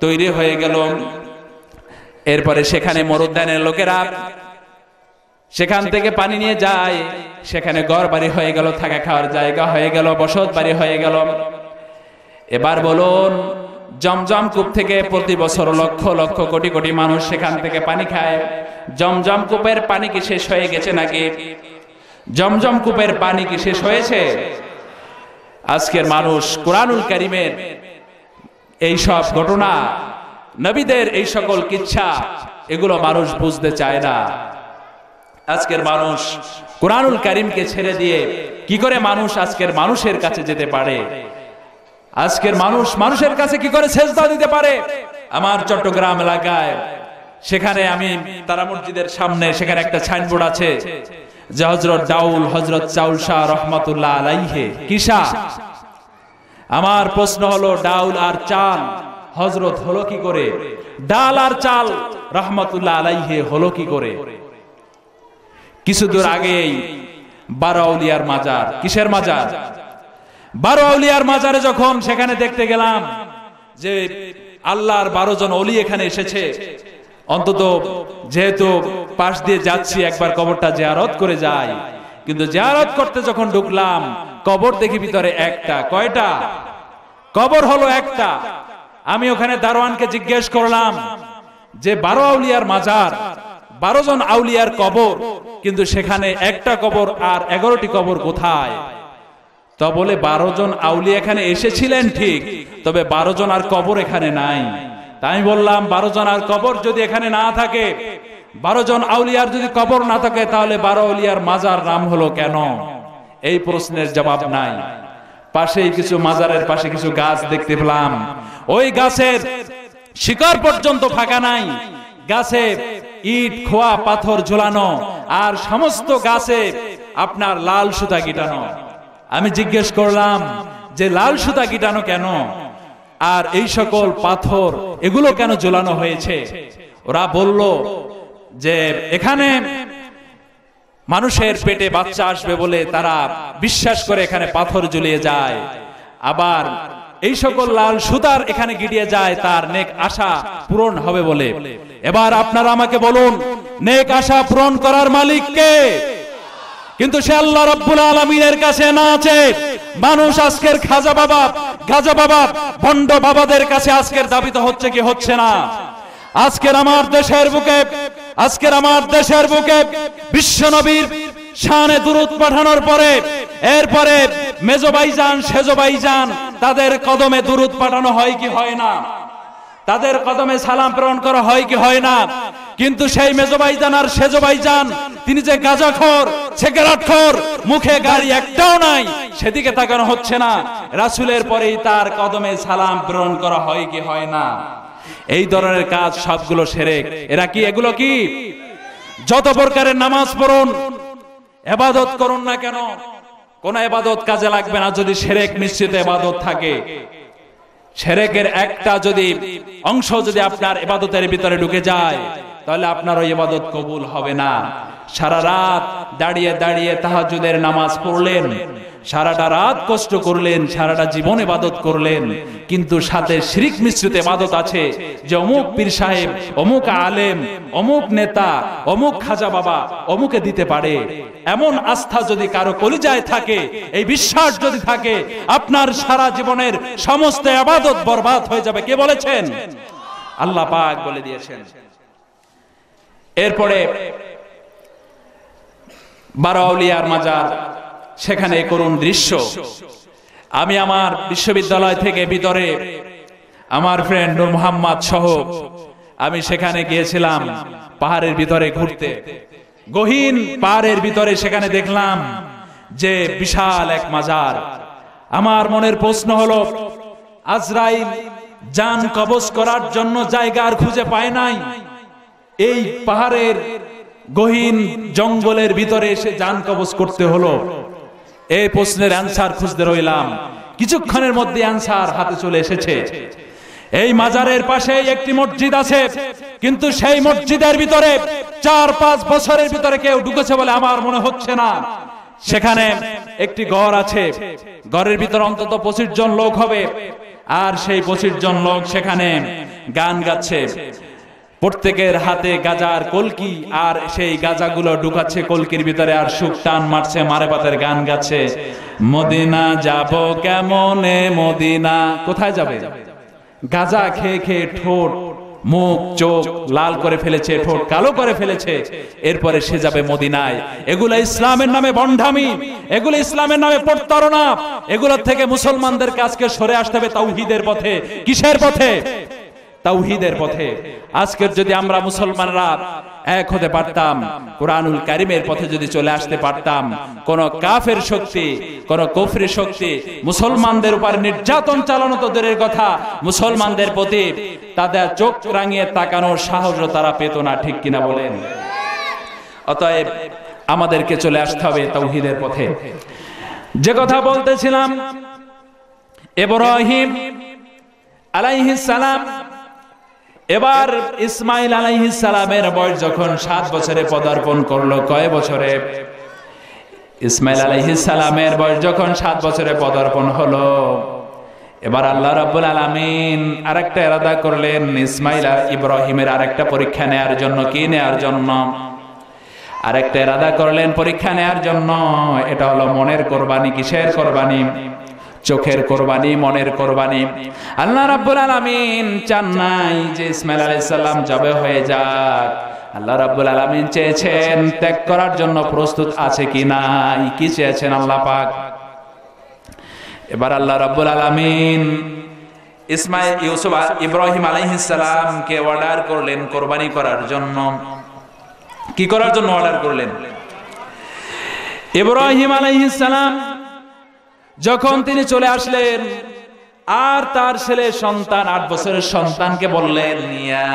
তৈরি হয়ে গেল। এরপরে সেখানে মরুদ্যানের লোকেরা সেখান থেকে পানি নিয়ে যায়, সেখানে ঘর বাড়ি হয়ে গেল, থাকা খাওয়ার জায়গা হয়ে গেল, বসত বাড়ি হয়ে গেল। এবার বলুন, জমজম কূপ থেকে প্রতি বছর লক্ষ লক্ষ কোটি কোটি মানুষ সেখান থেকে পানি খায়। জমজম কূপের পানি কি শেষ হয়ে গেছে নাকি? জমজম কূপের পানি কি শেষ হয়েছে? আজকের মানুষ কুরআনুল কারীমের এই সব ঘটনা, নবীদের এই সকল কিচ্ছা, এগুলো মানুষ বুঝতে চায় না। আজকের মানুষ কুরআনুল কারীমকে ছেড়ে দিয়ে কি করে মানুষ আজকের মানুষের কাছে যেতে পারে? আজকের মানুষ মানুষের কাছে কি করে সেজদা দিতে পারে? আমার চট্টগ্রাম এলাকায় সেখানে আমি তারা মসজিদের সামনে সেখানে একটা সাইনবোর্ড আছে যে হযরত ডাউল হযরত চাউল শাহ রহমাতুল্লাহ আলাইহি কিসা। আমার প্রশ্ন হলো, ডাউল আর চাল হযরত হলো কি করে? ডাল আর চাল রহমাতুল্লাহ আলাইহি হলো কি করে? কিছু দূর আগেই 12 আউলিয়ার মাজার। কিসের মাজার? 12 আউলিয়ার মাজারে যখন সেখানে দেখতে গেলাম যে আল্লাহর 12 জন ওলি এখানে এসেছে, অন্তত যেহেতু পাশ দিয়ে যাচ্ছি একবার কবরটা জিয়ারত করে যাই। কিন্তু জিয়ারত করতে যখন ঢুকলাম কবর দেখি ভিতরে একটা। কয়টা কবর? হলো একটা। আমি ওখানে দারোয়ানকে জিজ্ঞেস করলাম যে 12 আউলিয়ার মাজার, 12 জন আউলিয়ার কবর, কিন্তু সেখানে একটা কবর আর 11টি কবর কোথায়? তো বলে 12 জন আউলিয়া এখানে এসেছিলেন ঠিক, তবে 12 জন আর কবর এখানে নাই। তাই আমি বললাম 12 জন আর কবর যদি এখানে না থাকে, 12 জন আউলিয়ার যদি কবর না থাকে, তাহলে 12 আউলিয়ার মাজার নাম হলো কেন? এই প্রশ্নের জবাব নাই। পাশেই কিছু মাজারের পাশে কিছু গাছ দেখতে পেলাম, ওই গাছের শিকড় পর্যন্ত ফাঁকা নাই, গাছে ইট খোয়া পাথর ঝোলানো, আর সমস্ত গাছে আপনার লাল সুতা গিটানো। আমি জিজ্ঞেস করলাম যে লাল সুতা গিটানো কেন, আর এই সকল পাথর এগুলো কেন ঝোলানো হয়েছে? ওরা বলল যে এখানে মানুষের পেটে বাচ্চা আসবে বলে তারা বিশ্বাস করে এখানে পাথর ঝুলিয়ে যায়। আবার এই সকল লাল সুতার এখানে গিটিয়ে যায় তার নেক আশা পূরণ হবে বলে। এবার আপনারা আমাকে বলুন, নেক আশা পূরণ করার মালিক কে? কিন্তু সে আল্লাহ রাব্বুল আলামিনের কাছে না আছে। মানুষ আজকের খাজা বাবা ভণ্ড বাবাদের কাছে আজকের দাবিত হচ্ছে কি হচ্ছে না? আজকের আমার দেশের বুকে বিশ্ব নবীর শানে দুরূদ পাঠানোর পরে এরপরে মেজো ভাইজান সেজো ভাইজান তাদের কদমে দুরূদ পাঠানো হয় কি হয় না? তাদের কদমে সালাম প্রেরণ করা হয় কি হয় না? কিন্তু সেই মেজো ভাইজান আর সেজো ভাইজান তিনি যে গাঁজাখোর, সিগারেটখোর, মুখে গাড়ি একটাও নাই, সেদিকে তাকানো হচ্ছে না। রাসূলের পরেই তার কদমে সালাম প্রেরণ করা হয় কি হয় না? এই ধরনের কাজ সবগুলো শিরক। এরা কি? এগুলো কি? যত প্রকারের নামাজ পড়ুন, ইবাদত করুন না কেন, কোন ইবাদত কাজে লাগবে না যদি শিরক মিশ্রিত ইবাদত থাকে। শিরকের একটা যদি অংশ যদি আপনার ইবাদতের ভিতরে ঢুকে যায়, তাহলে আপনার ওই ইবাদত কবুল হবে না। সারা রাত দাঁড়িয়ে দাঁড়িয়ে তাহাজ্জুদের নামাজ পড়লেন, সারাটা রাত কষ্ট করলেন, সারাটা জীবন ইবাদত করলেন, কিন্তু সাথে শিরক মিশ্রিত ইবাদত আছে যে অমুক পীর সাহেব, অমুক আলেম, অমুক নেতা, অমুক খাজা বাবা অমুকে দিতে পারে। এমন আস্থা যদি কারো কলিজায় থাকে, এই বিশ্বাস যদি থাকে, আপনার সারা জীবনের সমস্ত ইবাদত বরবাদ হয়ে যাবে। কে বলেছেন? আল্লাহ পাক বলে দিয়েছেন। এরপরে 12 আউলিয়ার মাজার, সেখানে করুণ দৃশ্য। আমি আমার বিশ্ববিদ্যালয় থেকে ভিতরে আমার ফ্রেন্ড নূর মোহাম্মদ সহ আমি সেখানে গিয়েছিলাম পাহাড়ের ভিতরে ঘুরতে। গহীন পাহাড়ের ভিতরে সেখানে দেখলাম যে বিশাল এক মাজার। আমার মনের প্রশ্ন হলো, আজরাইল জান কবজ করার জন্য জায়গা আর খুঁজে পায় নাই, এই পাহাড়ের গহীন জঙ্গলের ভিতরে এসে জান কবজ করতে হলো। এই প্রশ্নের অ্যানসার খুঁজতে রইলাম। কিছুক্ষণের মধ্যে অ্যানসার হাতে চলে এসেছে। এই মাজারের পাশে একটি মসজিদ আছে, কিন্তু সেই মসজিদের ভিতরে 4-5 বছরের ভিতরে কেউ ঢুকেছে বলে আমার মনে হচ্ছে না। সেখানে একটি ঘর আছে, ঘরের ভিতরে অন্তত 25 জন লোক হবে, আর সেই 25 জন লোক সেখানে গান গাচ্ছে। প্রত্যেকের হাতে গাজার কলকি, আর সেই গাজাগুলো ঢুকাচ্ছে কলকির ভিতরে, আর সুখ টান মারছে, মারে পাতের গান গাচ্ছে। মদিনা যাব কেমনে মদিনা। কোথায় যাবে? গাজা খেয়ে খেয়ে ঠোঁট, মুখ, চোখ লাল করে ফেলেছে, ঠোঁট কালো করে ফেলেছে। এরপরে সে যাবে মদিনায়। এগুলো ইসলামের নামে বন্ডামি, এগুলো ইসলামের নামে প্রতারণা। এগুলোর থেকে মুসলমানদেরকে আজকে সরে আসতে হবে তাওহীদের পথে। কিসের পথে? তাওহীদের পথে। আজকের যদি আমরা মুসলমানরা এক হতে পারতাম, কুরআনুল কারীমের পথে যদি চলে আসতে পারতাম, কোন কাফের শক্তি, কোন কুফরি শক্তি মুসলমানদের উপর নির্যাতন চালানো তো দূরের কথা, মুসলমানদের প্রতি তাদের চোখ রাঙিয়ে তাকানোর সাহসও তারা পেত না। ঠিক কিনা বলেন? অতএব আমাদেরকে চলে আসতে হবে তাওহীদের পথে। যে কথা বলতেছিলাম, ইব্রাহিম আলাইহিস সালাম, এবার ইসমাইল আলাইহিস সালামের বয়স যখন 7 বছরে পদার্পণ করলো। কয় বছরে? ইসমাইল আলাইহিস সালামের বয়স যখন 7 বছরে পদার্পণ হলো, এবার আল্লাহ রাব্বুল আলামিন আরেকটা ইরাদা করলেন ইসমাইল আর ইব্রাহিমের আরেকটা পরীক্ষা নেয়ার জন্য। কি নেয়ার জন্য? আরেকটা ইরাদা করলেন পরীক্ষা নেয়ার জন্য। এটা হলো মনের কোরবানি। কিসের কোরবানি? চোখের কোরবানি, মনের কোরবানি। আল্লাহ রাব্বুল আলামিন চান নাই যে ইসমাইল আলাইহিস সালাম জবে হয়ে যাক। আল্লাহ রাব্বুল আলামিন চেয়েছেন ত্যাগ করার জন্য প্রস্তুত আছে কি নাই। কি চেয়েছেন আল্লাহ পাক? এবার আল্লাহ রাব্বুল আলামিন ইব্রাহিম আলাইহিস সালামকে অর্ডার করলেন কোরবানি করার জন্য। কি করার জন্য অর্ডার করলেন? ইব্রাহিম আলাইহিস সালাম যখন তিনি চলে আসলেন, আর তার ছেলে সন্তান 8 বছরের সন্তানকে বললেন, ইয়া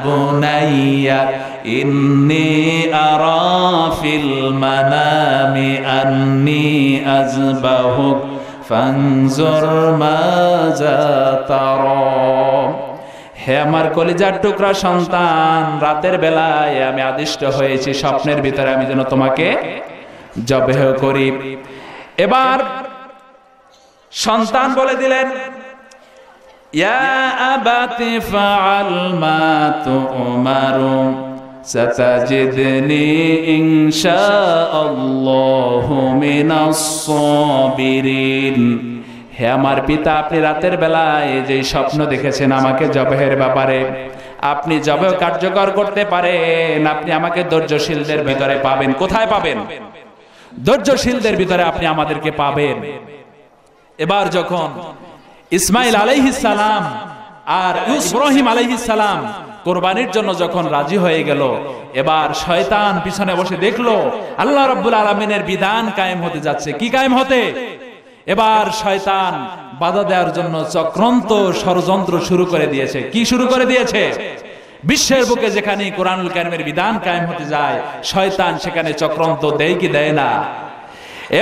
বুনাইয়া ইন্নী আরা ফিল মানামি আন্নী আযবাহুক ফানজুর মাযা তারা। হে আমার কলিজার টুকরা সন্তান, রাতের বেলায় আমি আদিষ্ট হয়েছি, স্বপ্নের ভিতরে আমি যেন তোমাকে জবেহ করি। এবার সন্তান বলে দিলেন, ইয়া আবাতি ফাআল মা তুমারু সাতাজিদনি ইনশাআল্লাহু মিনাস সাবিরিন। হে আমার পিতা, আপনি রাতের বেলায় যে স্বপ্ন দেখেছেন আমাকে জবেহের ব্যাপারে, আপনি জবেহ কার্যকর করতে পারেন। আপনি আমাকে ধৈর্যশীলদের ভিতরে পাবেন। কোথায় পাবেন? ধৈর্যশীলদের ভিতরে আপনি আমাদেরকে পাবেন। এবার যখন ইসমাইল আলাইহিস সালাম আর ইব্রাহিম আলাইহিস সালাম কোরবানির জন্য যখন রাজি হয়ে গেল, এবার শয়তান পিছনে বসে দেখলো আল্লাহ রাব্বুল আলামিনের বিধান কায়েম হতে যাচ্ছে। কি কায়েম হতে? এবার শয়তান বাধা দেওয়ার জন্য চক্রান্ত ষড়যন্ত্র শুরু করে দিয়েছে। কি শুরু করে দিয়েছে? বিশ্বের বুকে যেখানে কোরআনুল কারীমের বিধান কায়েম হতে যায়, শয়তান সেখানে চক্রান্ত দেয় কি দেয় না?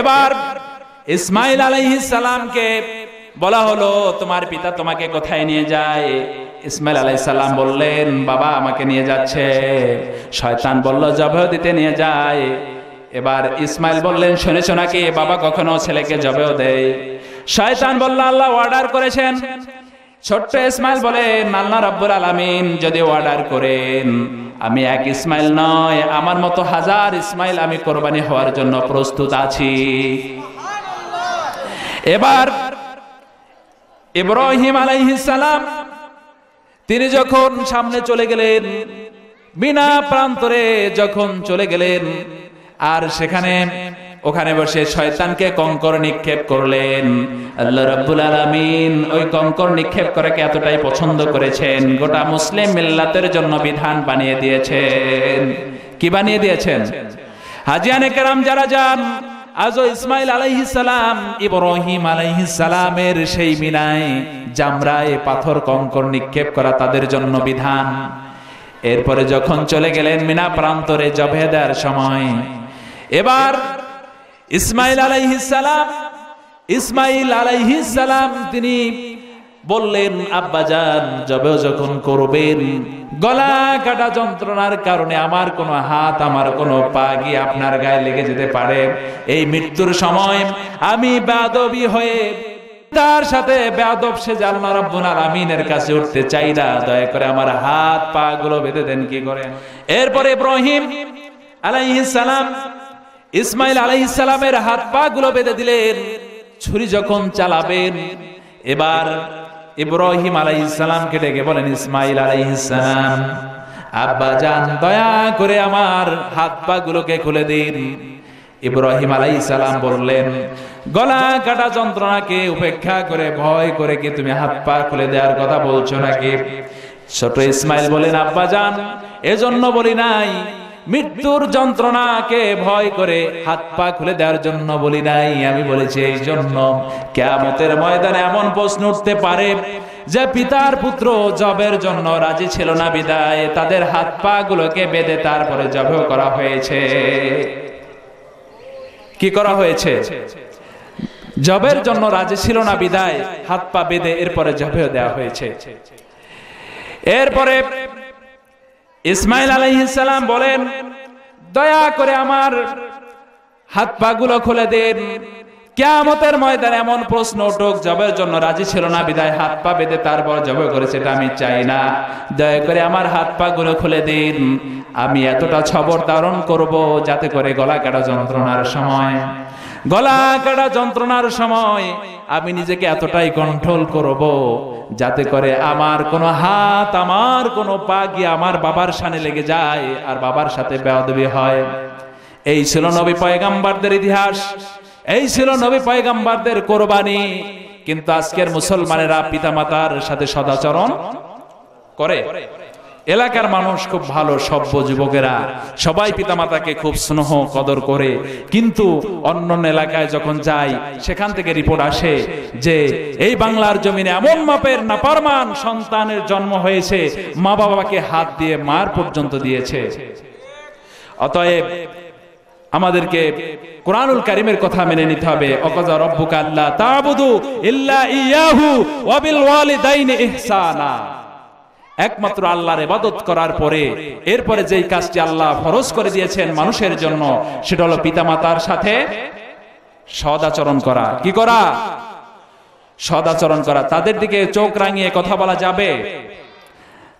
এবার ইসমাইল আলাইহিস সালামকে বলা হলো, তোমার পিতা তোমাকে কোথায় নিয়ে যায়? ইসমাইল আলাইহিস সালাম বললেন, বাবা আমাকে নিয়ে যাচ্ছে। শয়তান বলল, জবাহ দিতে নিয়ে যায়। এবার ইসমাইল বললেন, শুনেছো নাকি বাবা কখনো ছেলেকে জবাহ দেয়? শয়তান বলল, আল্লাহ অর্ডার করেছেন। ছোট্ট ইসমাইল বলেন, আল্লাহ রাব্বুল আলামিন যদি অর্ডার করেন, আমি এক ইসমাইল নয়, আমার মতো হাজার ইসমাইল আমি কোরবানি হওয়ার জন্য প্রস্তুত আছি। এবার ইব্রাহিম আলাইহিস সালাম তিনি যখন সামনে চলে গেলেন, বিনা প্রান্তরে যখন চলে গেলেন, আর ওখানে বসে শয়তানকে কঙ্কর নিক্ষেপ করলেন। আল্লাহ রাব্বুল আলামিন ওই কঙ্কর নিক্ষেপ করাকে এতটাই পছন্দ করেছেন, গোটা মুসলিম মিল্লাতের জন্য বিধান বানিয়ে দিয়েছেন। কি বানিয়ে দিয়েছেন? হাজিয়ানে কেরাম যারা যান, আজও ইসমাইল আলাইহিস সালাম, ইব্রাহিম আলাইহিস সালামের সেই মিনায় জামরায় পাথর কঙ্কর নিক্ষেপ করা তাদের জন্য বিধান। এরপরে যখন চলে গেলেন মিনা প্রান্তরে জবাহ দেওয়ার সময়, এবার ইসমাইল আলাইহিস সালাম তিনি বললেন, আব্বাজান জবাহ যখন করবেন, গলা কাটা যন্ত্রণার কারণে আমার কোনো হাত, আমার কোনো পা গিয়ে আপনার গায়ে লেগে যেতে পারে। এই মৃত্যুর সময় আমি বেয়াদবি হয়ে তার সাথে বেয়াদব সেজে আল্লাহ রাব্বুল আলামিনের কাছে উঠতে চাই না, দয়া করে আমার হাত পা গুলো বেঁধে দেন। কি করেন? এরপরে ইব্রাহিম আলাইহিস সালাম ইসমাইল আলাইহিস সালামের হাত পা গুলো বেঁধে দিলেন। ছুরি যখন চালাবেন, এবার ইব্রাহিম আলাইহিস সালামকে ডেকে বলেন, ইসমাইল আলাইহিস সালাম, আব্বাজান দয়া করে আমার হাত পা গুলোকে খুলে দিন। ইব্রাহিম আলাইহিস সালাম বললেন, গলা কাটা যন্ত্রণাকে উপেক্ষা করে ভয় করে কি তুমি হাত পা খুলে দেওয়ার কথা বলছো নাকি? ছোট ইসমাইল বলেন, আব্বাজান এজন্য বলি নাই, মৃত্যুর যন্ত্রণাকে ভয় করে হাত পা খুলে দেওয়ার জন্য বলি নাই। আমি বলেছি এই জন্য, কিয়ামতের ময়দানে এমন প্রশ্ন উঠতে পারে যে পিতার পুত্র জবের জন্য রাজি ছিল না, বিদায় তাদের হাত পা গুলোকে বেঁধে তারপরে জবাহ করা হয়েছে। কি করা হয়েছে? জবের জন্য রাজি ছিল না, বিদায় হাত পা বেঁধে এরপরে জবাহ দেওয়া হয়েছে। এরপরে ইসমাইল আলাইহিস সালাম বলেন, দয়া করে আমার হাত পা গুলো খুলে দেন। কিয়ামতের ময়দানে এমন প্রশ্ন উঠুক, জবের জন্য রাজি ছিল না, বিদায় হাত পা বেঁধে তারপর জবাহ করেছে, এটা আমি চাই না। দয়া করে আমার হাত পা গুলো খুলে দিন। আমি এতটা সবর ধারণ করব যাতে করে গলা কাটা যন্ত্রণার সময় আমি নিজেকে এতটাই কন্ট্রোল করব যাতে করে আমার কোনো হাত, আমার কোনো পা গিয়ে আমার বাবার সামনে লেগে যায় আর বাবার সাথে বেয়াদবি হয়। এই ছিল নবী পয়গাম্বরদের ইতিহাস, এই ছিল নবী পয়গাম্বরদের কোরবানি। কিন্তু আজকের মুসলমানেরা পিতামাতার সাথে সদাচরণ করে। এলাকার মানুষ খুব ভালো, সভ্য যুবকেরা সবাই পিতামাতাকে খুব স্নেহ কদর করে, কিন্তু অন্য এলাকায় যখন যায় সেখান থেকে রিপোর্ট আসে যে এই বাংলার জমিনে এমন মাপের নাফরমান সন্তানের জন্ম হয়েছে, মা বাবাকে হাত দিয়ে মার পর্যন্ত দিয়েছে। অতএব আমাদেরকে কোরআনুল কারীমের কথা মেনে নিতে হবে। অকাযা রাব্বুকা আল্লা তা'বুদু ইল্লা ইয়াহু ওয়া বিল ওয়ালিদাইনি ইহসানা। একমাত্র আল্লাহর ইবাদত করার পরে এরপরে যেই কাজটি আল্লাহ ফরজ করে দিয়েছেন মানুষের জন্য, সেটা হলো পিতামাতার সাথে সদাচরণ করা। কি করা? সদাচরণ করা। তাদের দিকে চোখ রাঙিয়ে কথা বলা যাবে?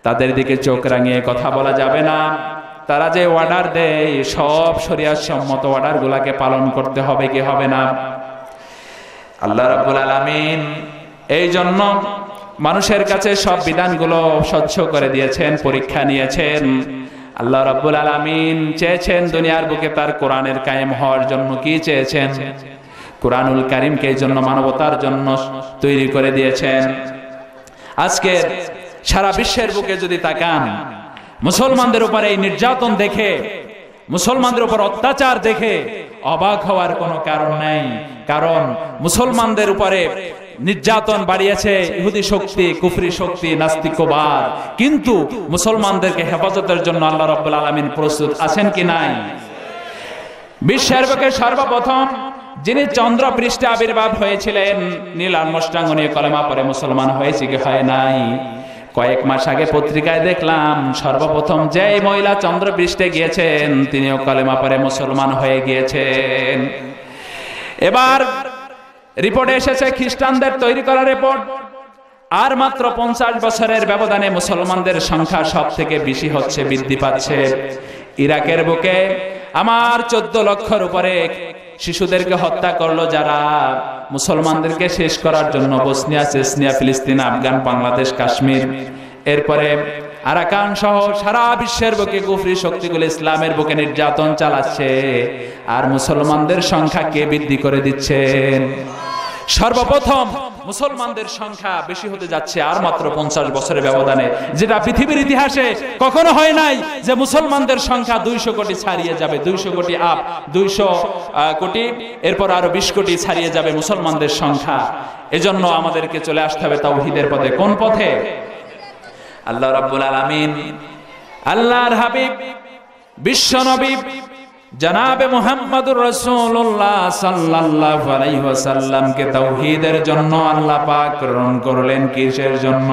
তাদের দিকে চোখ রাঙিয়ে কথা বলা যাবে না। তারা যে অর্ডার দেয় সব শরীয়ত সম্মত অর্ডার গুলাকে পালন করতে হবে, কি হবে না? আল্লাহ রাব্বুল আলামিন এই জন্য মানুষের কাছে সব বিধানগুলো স্বচ্ছ করে দিয়েছেন, পরীক্ষা নিয়েছেন। আল্লাহ রাব্বুল আলামিন চেয়েছেন দুনিয়ার বুকে তার কোরআনের কায়েম হওয়ার জন্য। কি চেয়েছেন? কোরআনুল কারীমকে এই জন্য মানবতার জন্য তৈরি করে দিয়েছেন। আজকে সারা বিশ্বের বুকে যদি তাকান, মুসলমানদের উপর এই নির্যাতন দেখে, মুসলমানদের উপর অত্যাচার দেখে অবাক হওয়ার কোনো কারণ নেই। কারণ মুসলমানদের উপরে নির্যাতন বাড়িয়েছে ইহুদি শক্তি, কুফরি শক্তি, নাস্তিকবাদ, কিন্তু মুসলমানদেরকে হেফাজতের জন্য আল্লাহ রাব্বুল আলামিন প্রস্তুত আছেন কি নাই? বিশ্বের বুকে সর্বপ্রথম যিনি চন্দ্র পৃষ্ঠে আবির্ভাব হয়েছিলেন, নীল আর্মস্ট্রং, উনি কলেমা পড়ে মুসলমান হয়েছে কি হয় নাই? কয়েক মাস আগে পত্রিকায় দেখলাম সর্বপ্রথম যে মহিলা চন্দ্রপৃষ্ঠে গিয়েছেন তিনিও কালেমা পড়ে মুসলমান হয়ে গিয়েছেন। এবার রিপোর্টে এসেছে খ্রিস্টানদের তৈরি করা রিপোর্ট, আর মাত্র 50 বছরের ব্যবধানে মুসলমানদের সংখ্যা সব থেকে বেশি হচ্ছে, বৃদ্ধি পাচ্ছে। ইরাকের বুকে আমার 14 লক্ষের উপরে শিশুদেরকে হত্যা করলো যারা মুসলমানদেরকে শেষ করার জন্য। বসনিয়া, চেচনিয়া, ফিলিস্তিন, আফগান, বাংলাদেশ, কাশ্মীর, এরপরে আরাকান সহ সারা বিশ্বের বুকে কুফরি শক্তিগুলো ইসলামের বুকে নির্যাতন চালাচ্ছে। আর মুসলমানদের সংখ্যা কে বৃদ্ধি করে দিচ্ছেন? সর্বপ্রথম মুসলমানদের সংখ্যা বেশি হতে যাচ্ছে আর মাত্র 50 বছরের ব্যবধানে, যেটা পৃথিবীর ইতিহাসে কখনো হয় নাই যে মুসলমানদের সংখ্যা 200 কোটি ছাড়িয়ে যাবে। 200 কোটি আপ 200 কোটি, এরপর আরো 20 কোটি ছাড়িয়ে যাবে মুসলমানদের সংখ্যা। এজন্য আমাদেরকে চলে আসতে হবে তাওহীদের পথে। কোন পথে? আল্লাহ রাব্বুল আলামিন আল্লাহর হাবিব বিশ্বনবী জনাবে মুহাম্মদুর রাসূলুল্লাহ সাল্লাল্লাহু আলাইহি ওয়াসাল্লামকে তাওহীদের জন্য আল্লাহ পাক প্রেরণ করলেন। কিসের জন্য?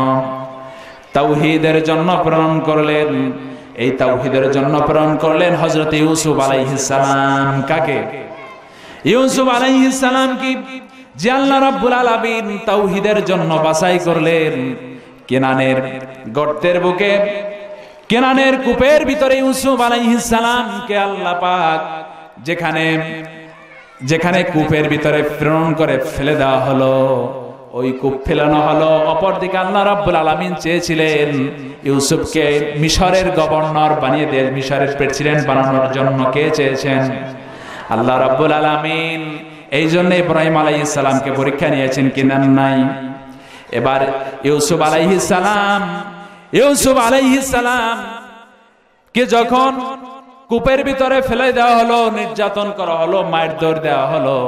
তাওহীদের জন্য প্রেরণ করলেন। এই তাওহীদের জন্য প্রেরণ করলেন হযরত ইউসুফ আলাইহিস সালাম। কাকে? ইউসুফ আলাইহিস সালাম কি যে আল্লাহ রাব্বুল আলামিন তাওহীদের জন্য বাছাই করলেন। কেনানের গর্তের বুকে, কেনানের কূপের ভিতরে ইউসুফ আলাইহিস সালামকে আল্লাহ পাক যেখানে কূপের ভিতরে প্রেরণ করে ফেলে দেওয়া হলো, ওই কূপ ফেলানো হলো। অপরদিকে আল্লাহ রাব্বুল আলামিন চেয়েছিলেন ইউসুফকে মিশরের গভর্নর বানিয়ে দিয়ে মিশরের প্রেসিডেন্ট বানানোর জন্য। কে চেয়েছেন? আল্লাহ রাব্বুল আলামিন। এই জন্য ইব্রাহিম আলাইহিস সালামকে পরীক্ষা নিয়েছেন, কিনা নাই? এবার ইউসুফ আলাইহিস সালাম কে যখন কূপের ভিতরে ফেলে দেওয়া হলো, নির্যাতন করা হলো, মায়ের দৌড় দেওয়া হলো,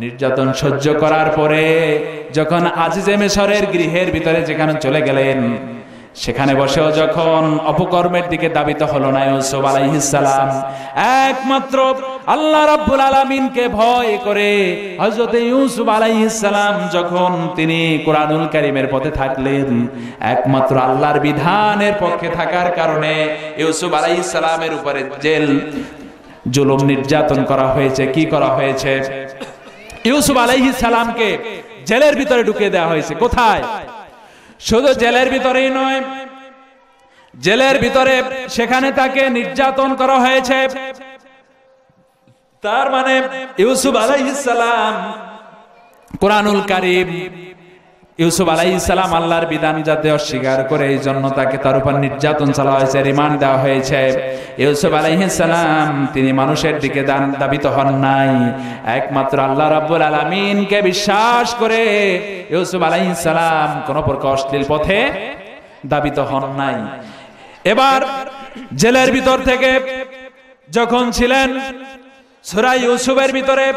নির্যাতন সহ্য করার পরে যখন আজিজে মিশরের গৃহের ভিতরে যেখানে চলে গেলেন, সেখানে বসেও যখন অপকর্মের দিকে দাবিত হলো না ইউসুফ আলাইহিস সালাম, একমাত্র আল্লাহ রাব্বুল আলামিনকে ভয় করে হযরত ইউসুফ আলাইহিস সালাম যখন তিনি কোরআনুল কারীমের পথে থাকলেন, একমাত্র আল্লাহর বিধানের পক্ষে থাকার কারণে ইউসুফ আলাইহিস সালামের উপরে জেল জুলুম নির্যাতন করা হয়েছে। কি করা হয়েছে? ইউসুফ আলাইহিস সালামকে জেলের ভিতরে ঢুকিয়ে দেওয়া হয়েছে। কোথায়? শুধু জেলের ভিতরেই নয়, জেলের ভিতরে সেখানে তাকে নির্যাতন করা হয়েছে। তার মানে ইউসুফ আলাইহিস সালাম কোরআনুল কারীম, ইউসুফ আলাইহিস সালাম আল্লাহর বিধান যাতে অস্বীকার করে, এই জন্য তাকে তার উপর নির্যাতন চালা হয়েছে, রিমান্ড দেওয়া হয়েছে। ইউসুফ আলাইহিস সালাম তিনি মানুষের দিকে দাবিত হন নাই, একমাত্র আল্লাহ রাব্বুল আলামিনকে বিশ্বাস করে ইউসুফ আলাইহিস সালাম কোন প্রকার অশ্লীল পথে দাবিত হন নাই। এবার জেলের ভিতর থেকে যখন ছিলেন, সূরা ইউসুফের ভিতরে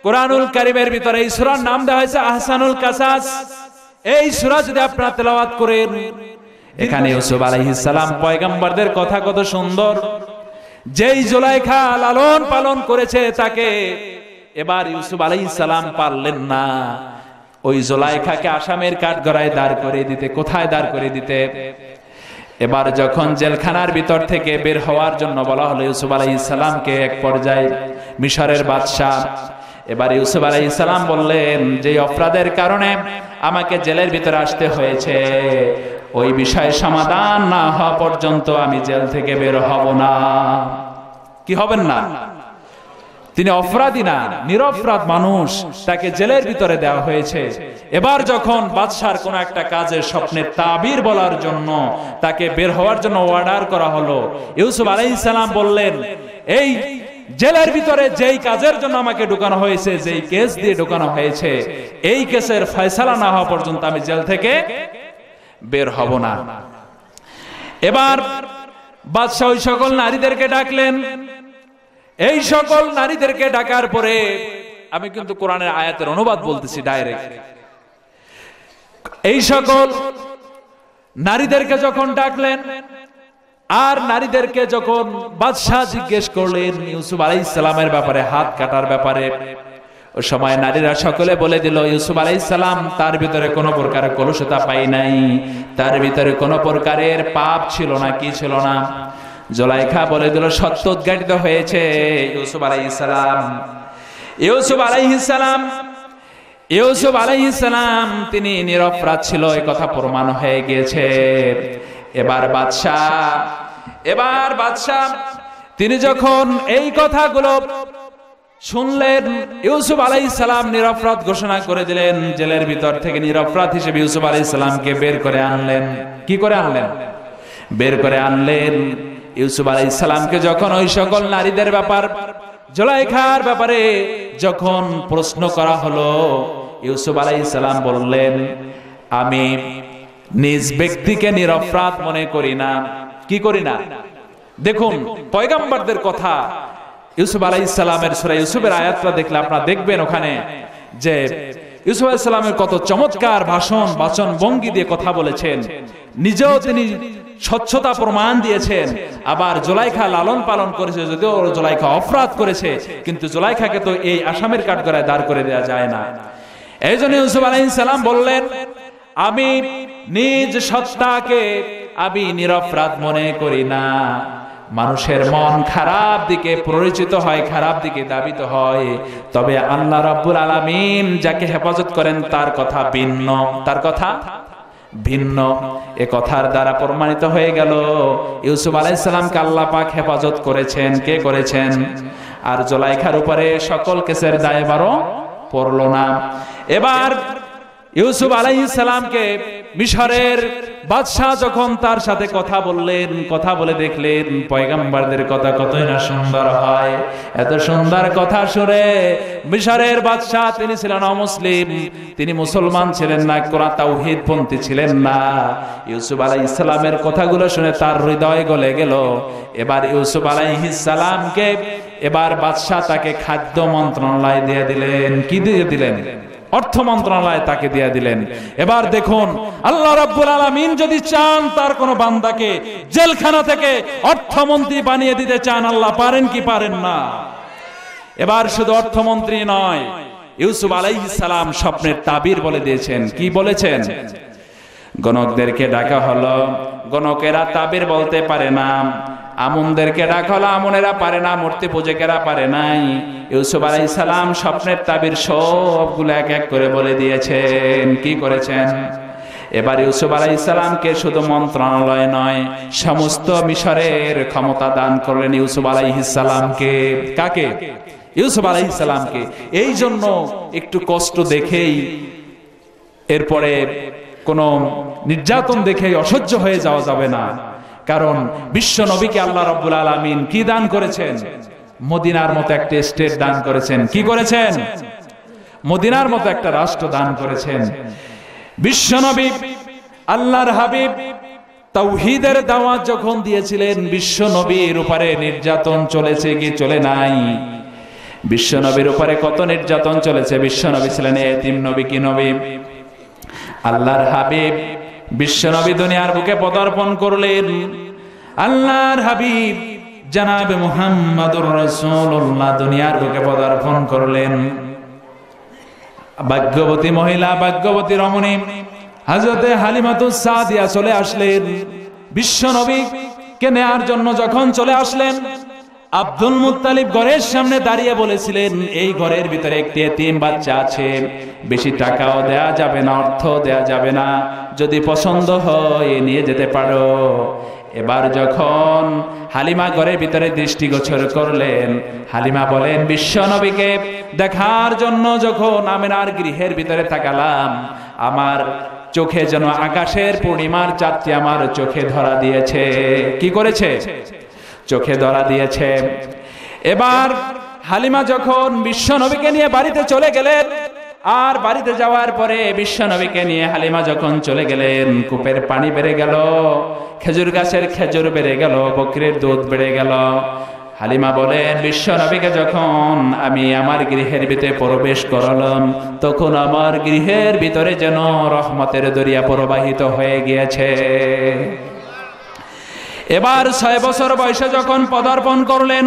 কোরআনুল কারীমের ভিতরে এই সূরার নাম দেওয়া হয়েছে আহসানুল কাসাস। এই সূরা যদি আপনারা তেলাওয়াত করেন, এখানে ইউসুফ আলাইহিস সালাম পয়গম্বরদের কথা কত সুন্দর, যেই জুলাইখা লালন পালন করেছে তাকে, এবার ইউসুফ আলাইহিস সালাম পারলেন না ওই জুলাইখাকে আসামের কাঠগড়ায় দাঁড় করে দিতে। কোথায় দাঁড় করে দিতে? এবার যখন জেলখানার ভিতর থেকে বের হওয়ার জন্য বলা হলো ইউসুফ আলাইহিস সালামকে, এক পর্যায়ে মিশরের বাদশা এবার ইউসুফ আলাইহিস সালাম বললেন, যে অপরাধের কারণে আমাকে জেলের ভিতরে আসতে হয়েছে, ওই বিষয়ে সমাধান না হওয়া পর্যন্ত আমি জেল থেকে বের হব না। কি হবেন না? তিনি অপরাধী না, নিরপরাধ মানুষ, তাকে জেলের ভিতরে দেওয়া হয়েছে। এবার যখন বাদশার কোন একটা কাজের স্বপ্নের তাবির বলার জন্য তাকে বের হওয়ার জন্য অর্ডার করা হলো, ইউসুফ আলাইহিস সালাম বললেন, এই জেলের ভিতরে যেই কাজের জন্য আমাকে ঢুকানো হয়েছে, যেই কেস দিয়ে ঢুকানো হয়েছে, এই কেসের ফয়সালা না হওয়া পর্যন্ত আমি জেল থেকে বের হব না। এবার বাদশা ওই সকল নারীদেরকে ডাকলেন। এই সকল নারীদেরকে ডাকার পরে, আমি কিন্তু কোরআনের আয়াতের অনুবাদ বলতেছি ডাইরেক্ট, এই সকল নারীদেরকে যখন ডাকলেন, আর নারীদেরকে যখন বাদশাহ জিজ্ঞেস করলেন ইউসুফ আলাইহিস সালামের ব্যাপারে, হাত কাটার ব্যাপারে, ওই সময় নারীরা সকলে বলে দিল, ইউসুফ আলাইহিস সালাম তার ভিতরে কোনো প্রকারের কলুষতা পাই নাই, তার ভিতরে কোনো প্রকারের পাপ ছিল না, কি ছিল না। জুলাইখা বলে দিল, সত্য উদ্ঘাটিত হয়েছে। ইউসুফ আলাইহিস সালাম ইউসুফ আলাইহিস সালাম তিনি নিরপরাধ ছিল, এই কথা প্রমাণ হয়ে গিয়েছে। এবার বাদশা তিনি যখন এই কথাগুলো শুনলেন, ইউসুফ আলাইহিস সালাম নিরপরাধ ঘোষণা করে দিলেন। জেলের ভিতর থেকে নিরপরাধ হিসেবে ইউসুফ আলাইহিস সালামকে বের করে আনলেন। কি করে আনলেন? বের করে আনলেন। ইউসুফ আলাইহিস সালামকে যখন ওই সকল নারীদের ব্যাপার, জুলাইখার ব্যাপারে যখন প্রশ্ন করা হলো, ইউসুফ আলাইহিস সালাম বললেন, আমি নিজ ব্যক্তিকে নিরপরাধ মনে করি না। কি করি না? দেখুন পয়গম্বরদের কথা, ইউসুফ আলাইহিস সালামের সূরা ইউসুফের আয়াতটা দেখলে আপনারা দেখবেন ওখানে যে ইউসুফ আলাইহিস সালামের কত চমৎকার বাচন ভঙ্গি দিয়ে কথা বলেছেন। নিজেও তিনি স্বচ্ছতা প্রমাণ দিয়েছেন। আবার জুলাইখা লালন পালন করেছে, যদিও জুলাইখা অপরাধ করেছে, কিন্তু জুলাইখাকে তো এই আসামির কাঠগড়ায় দাঁড় করে দেওয়া যায় না। এই জন্য ইউসুফ আলাইহিস সালাম বললেন, আমি নিজ সত্তাকে আমি নিরপরাধ মনে করি না। মানুষের মন খারাপ দিকে পরিচিত হয়, খারাপ দিকে ধাবিত হয়, তবে আল্লাহ রাব্বুল আলামিন যাকে হেফাজত করেন তার কথা ভিন্ন, তার কথা ভিন্ন। এ কথার দ্বারা প্রমাণিত হয়ে গেল ইউসুফ আলাইহিস সালামকে আল্লাহ পাক হেফাজত করেছেন। কে করেছেন? আর জুলাইখার উপরে সকল কেসের দায়ভারও পড়ল না। এবার ইউসুফ আলাইহিস সালামকে মিশরের বাদশা যখন তার সাথে কথা বললেন, কথা বলে দেখলেন পয়গম্বরদের কথা কতই না সুন্দর হয়। এত সুন্দর কথা শুনে মিশরের বাদশা, তিনি ছিলেন অমুসলিম, তিনি মুসলমান ছিলেন না, কোরআন তাওহীদ পন্থী ছিলেন না। ইউসুফ আলাইহিস সালামের কথাগুলো শুনে তার হৃদয় গলে গেল। এবার ইউসুফ আলাইহিস সালামকে এবার বাদশা তাকে খাদ্য মন্ত্রণালয় দিয়ে দিলেন। কি দিয়ে দিলেন? অর্থ মন্ত্রণালয় তাকে দিয়ে দিলেন। এবার দেখুন আল্লাহ রাব্বুল আলামিন যদি চান তার কোন বান্দাকে জেলখানা থেকে অর্থমন্ত্রী বানিয়ে দিতে চান, আল্লাহ পারেন কি পারেন না? এবার শুধু অর্থমন্ত্রী নয়, ইউসুফ আলাইহিস সালাম স্বপ্নের তাবির বলে দিয়েছেন। কি বলেছেন? গণকদেরকে ডাকা হলো, গণকেরা তাবির বলতে পারে না। আমুনদেরকে ডাকা হলো, আমুনেরা পারে না, মূর্তি পূজকেরা পারে নাই। ইউসুফ আলাইহিস সালাম স্বপ্নের তাবির সবগুলো এক এক করে বলে দিয়েছেন। কি করেছেন? এবার ইউসুফ আলাইহিস সালামকে শুধু মন্ত্রণালয় নয়, সমস্ত মিশরের ক্ষমতা দান করলেন ইউসুফ আলাইহিস সালামকে। কাকে? ইউসুফ আলাইহিস সালামকে। এই জন্য একটু কষ্ট দেখেই, এরপরে কোন নির্যাতন দেখে অসহ্য হয়ে যাওয়া যাবে না। কারণ বিশ্ব নবীকে আল্লাহ রাব্বুল আলামিন কি দান করেছেন? মদিনার মতো একটা স্টেট দান করেছেন। কি করেছেন? মদিনার মতো একটা রাষ্ট্র দান করেছেন। বিশ্ব নবী আল্লাহর হাবিব তাওহীদের দাওয়াত যখন দিয়েছিলেন, বিশ্ব নবীর উপরে নির্যাতন চলেছে কি চলে নাই? বিশ্ব নবীর উপরে কত নির্যাতন চলেছে। বিশ্ব নবী ছিলেন এতিম নবী। কি নবী? আল্লাহর হাবিব বিশ্ব নবী দুনিয়ার বুকে পদার্পণ করলেন। আল্লাহর হাবিব জনাবে মুহাম্মদুর রাসূলুল্লাহ দুনিয়ার বুকে পদার্পণ করলেন। ভাগ্যবতী মহিলা, ভাগ্যবতী রমণী হযরতে হালিমাতুস সাদিয়া চলে আসলেন। বিশ্ব নবীকে নেয়ার জন্য যখন চলে আসলেন, আব্দুল মুত্তালিব ঘরের সামনে দাঁড়িয়ে বলেছিলেন, এই ঘরের ভিতরে একটি এতিম বাচ্চা আছে, বেশি টাকাও দেয়া যাবে না, অর্থ দেয়া যাবে না, যদি পছন্দ হয় নিয়ে যেতে পারো। এবার যখন হালিমা ঘরের ভিতরে দৃষ্টিগোচর করলেন, হালিমা বলেন, বিশ্ব নবীকে দেখার জন্য যখন আমিনার গৃহের ভিতরে তাকালাম, আমার চোখে যেন আকাশের পূর্ণিমার চাঁদটি আমার চোখে ধরা দিয়েছে। কি করেছে? চোখে ধরা দিয়েছে। এবার হালিমা যখন বিশ্ব নবীকে নিয়ে বাড়িতে চলে গেলেন, আর বাড়িতে যাওয়ার পরে বিশ্ব নবীকে নিয়ে হালিমা যখন চলে গেলেন, কূপের পানি বেড়ে গেল, খেজুর গাছের খেজুর বেড়ে গেল, বকরির দুধ বেড়ে গেল। হালিমা বলেন, বিশ্ব নবীকে যখন আমি আমার গৃহের ভিতরে প্রবেশ করলাম, তখন আমার গৃহের ভিতরে যেন রহমতের দরিয়া প্রবাহিত হয়ে গিয়েছে। এবার 6 বছর বয়সে যখন পদার্পণ করলেন,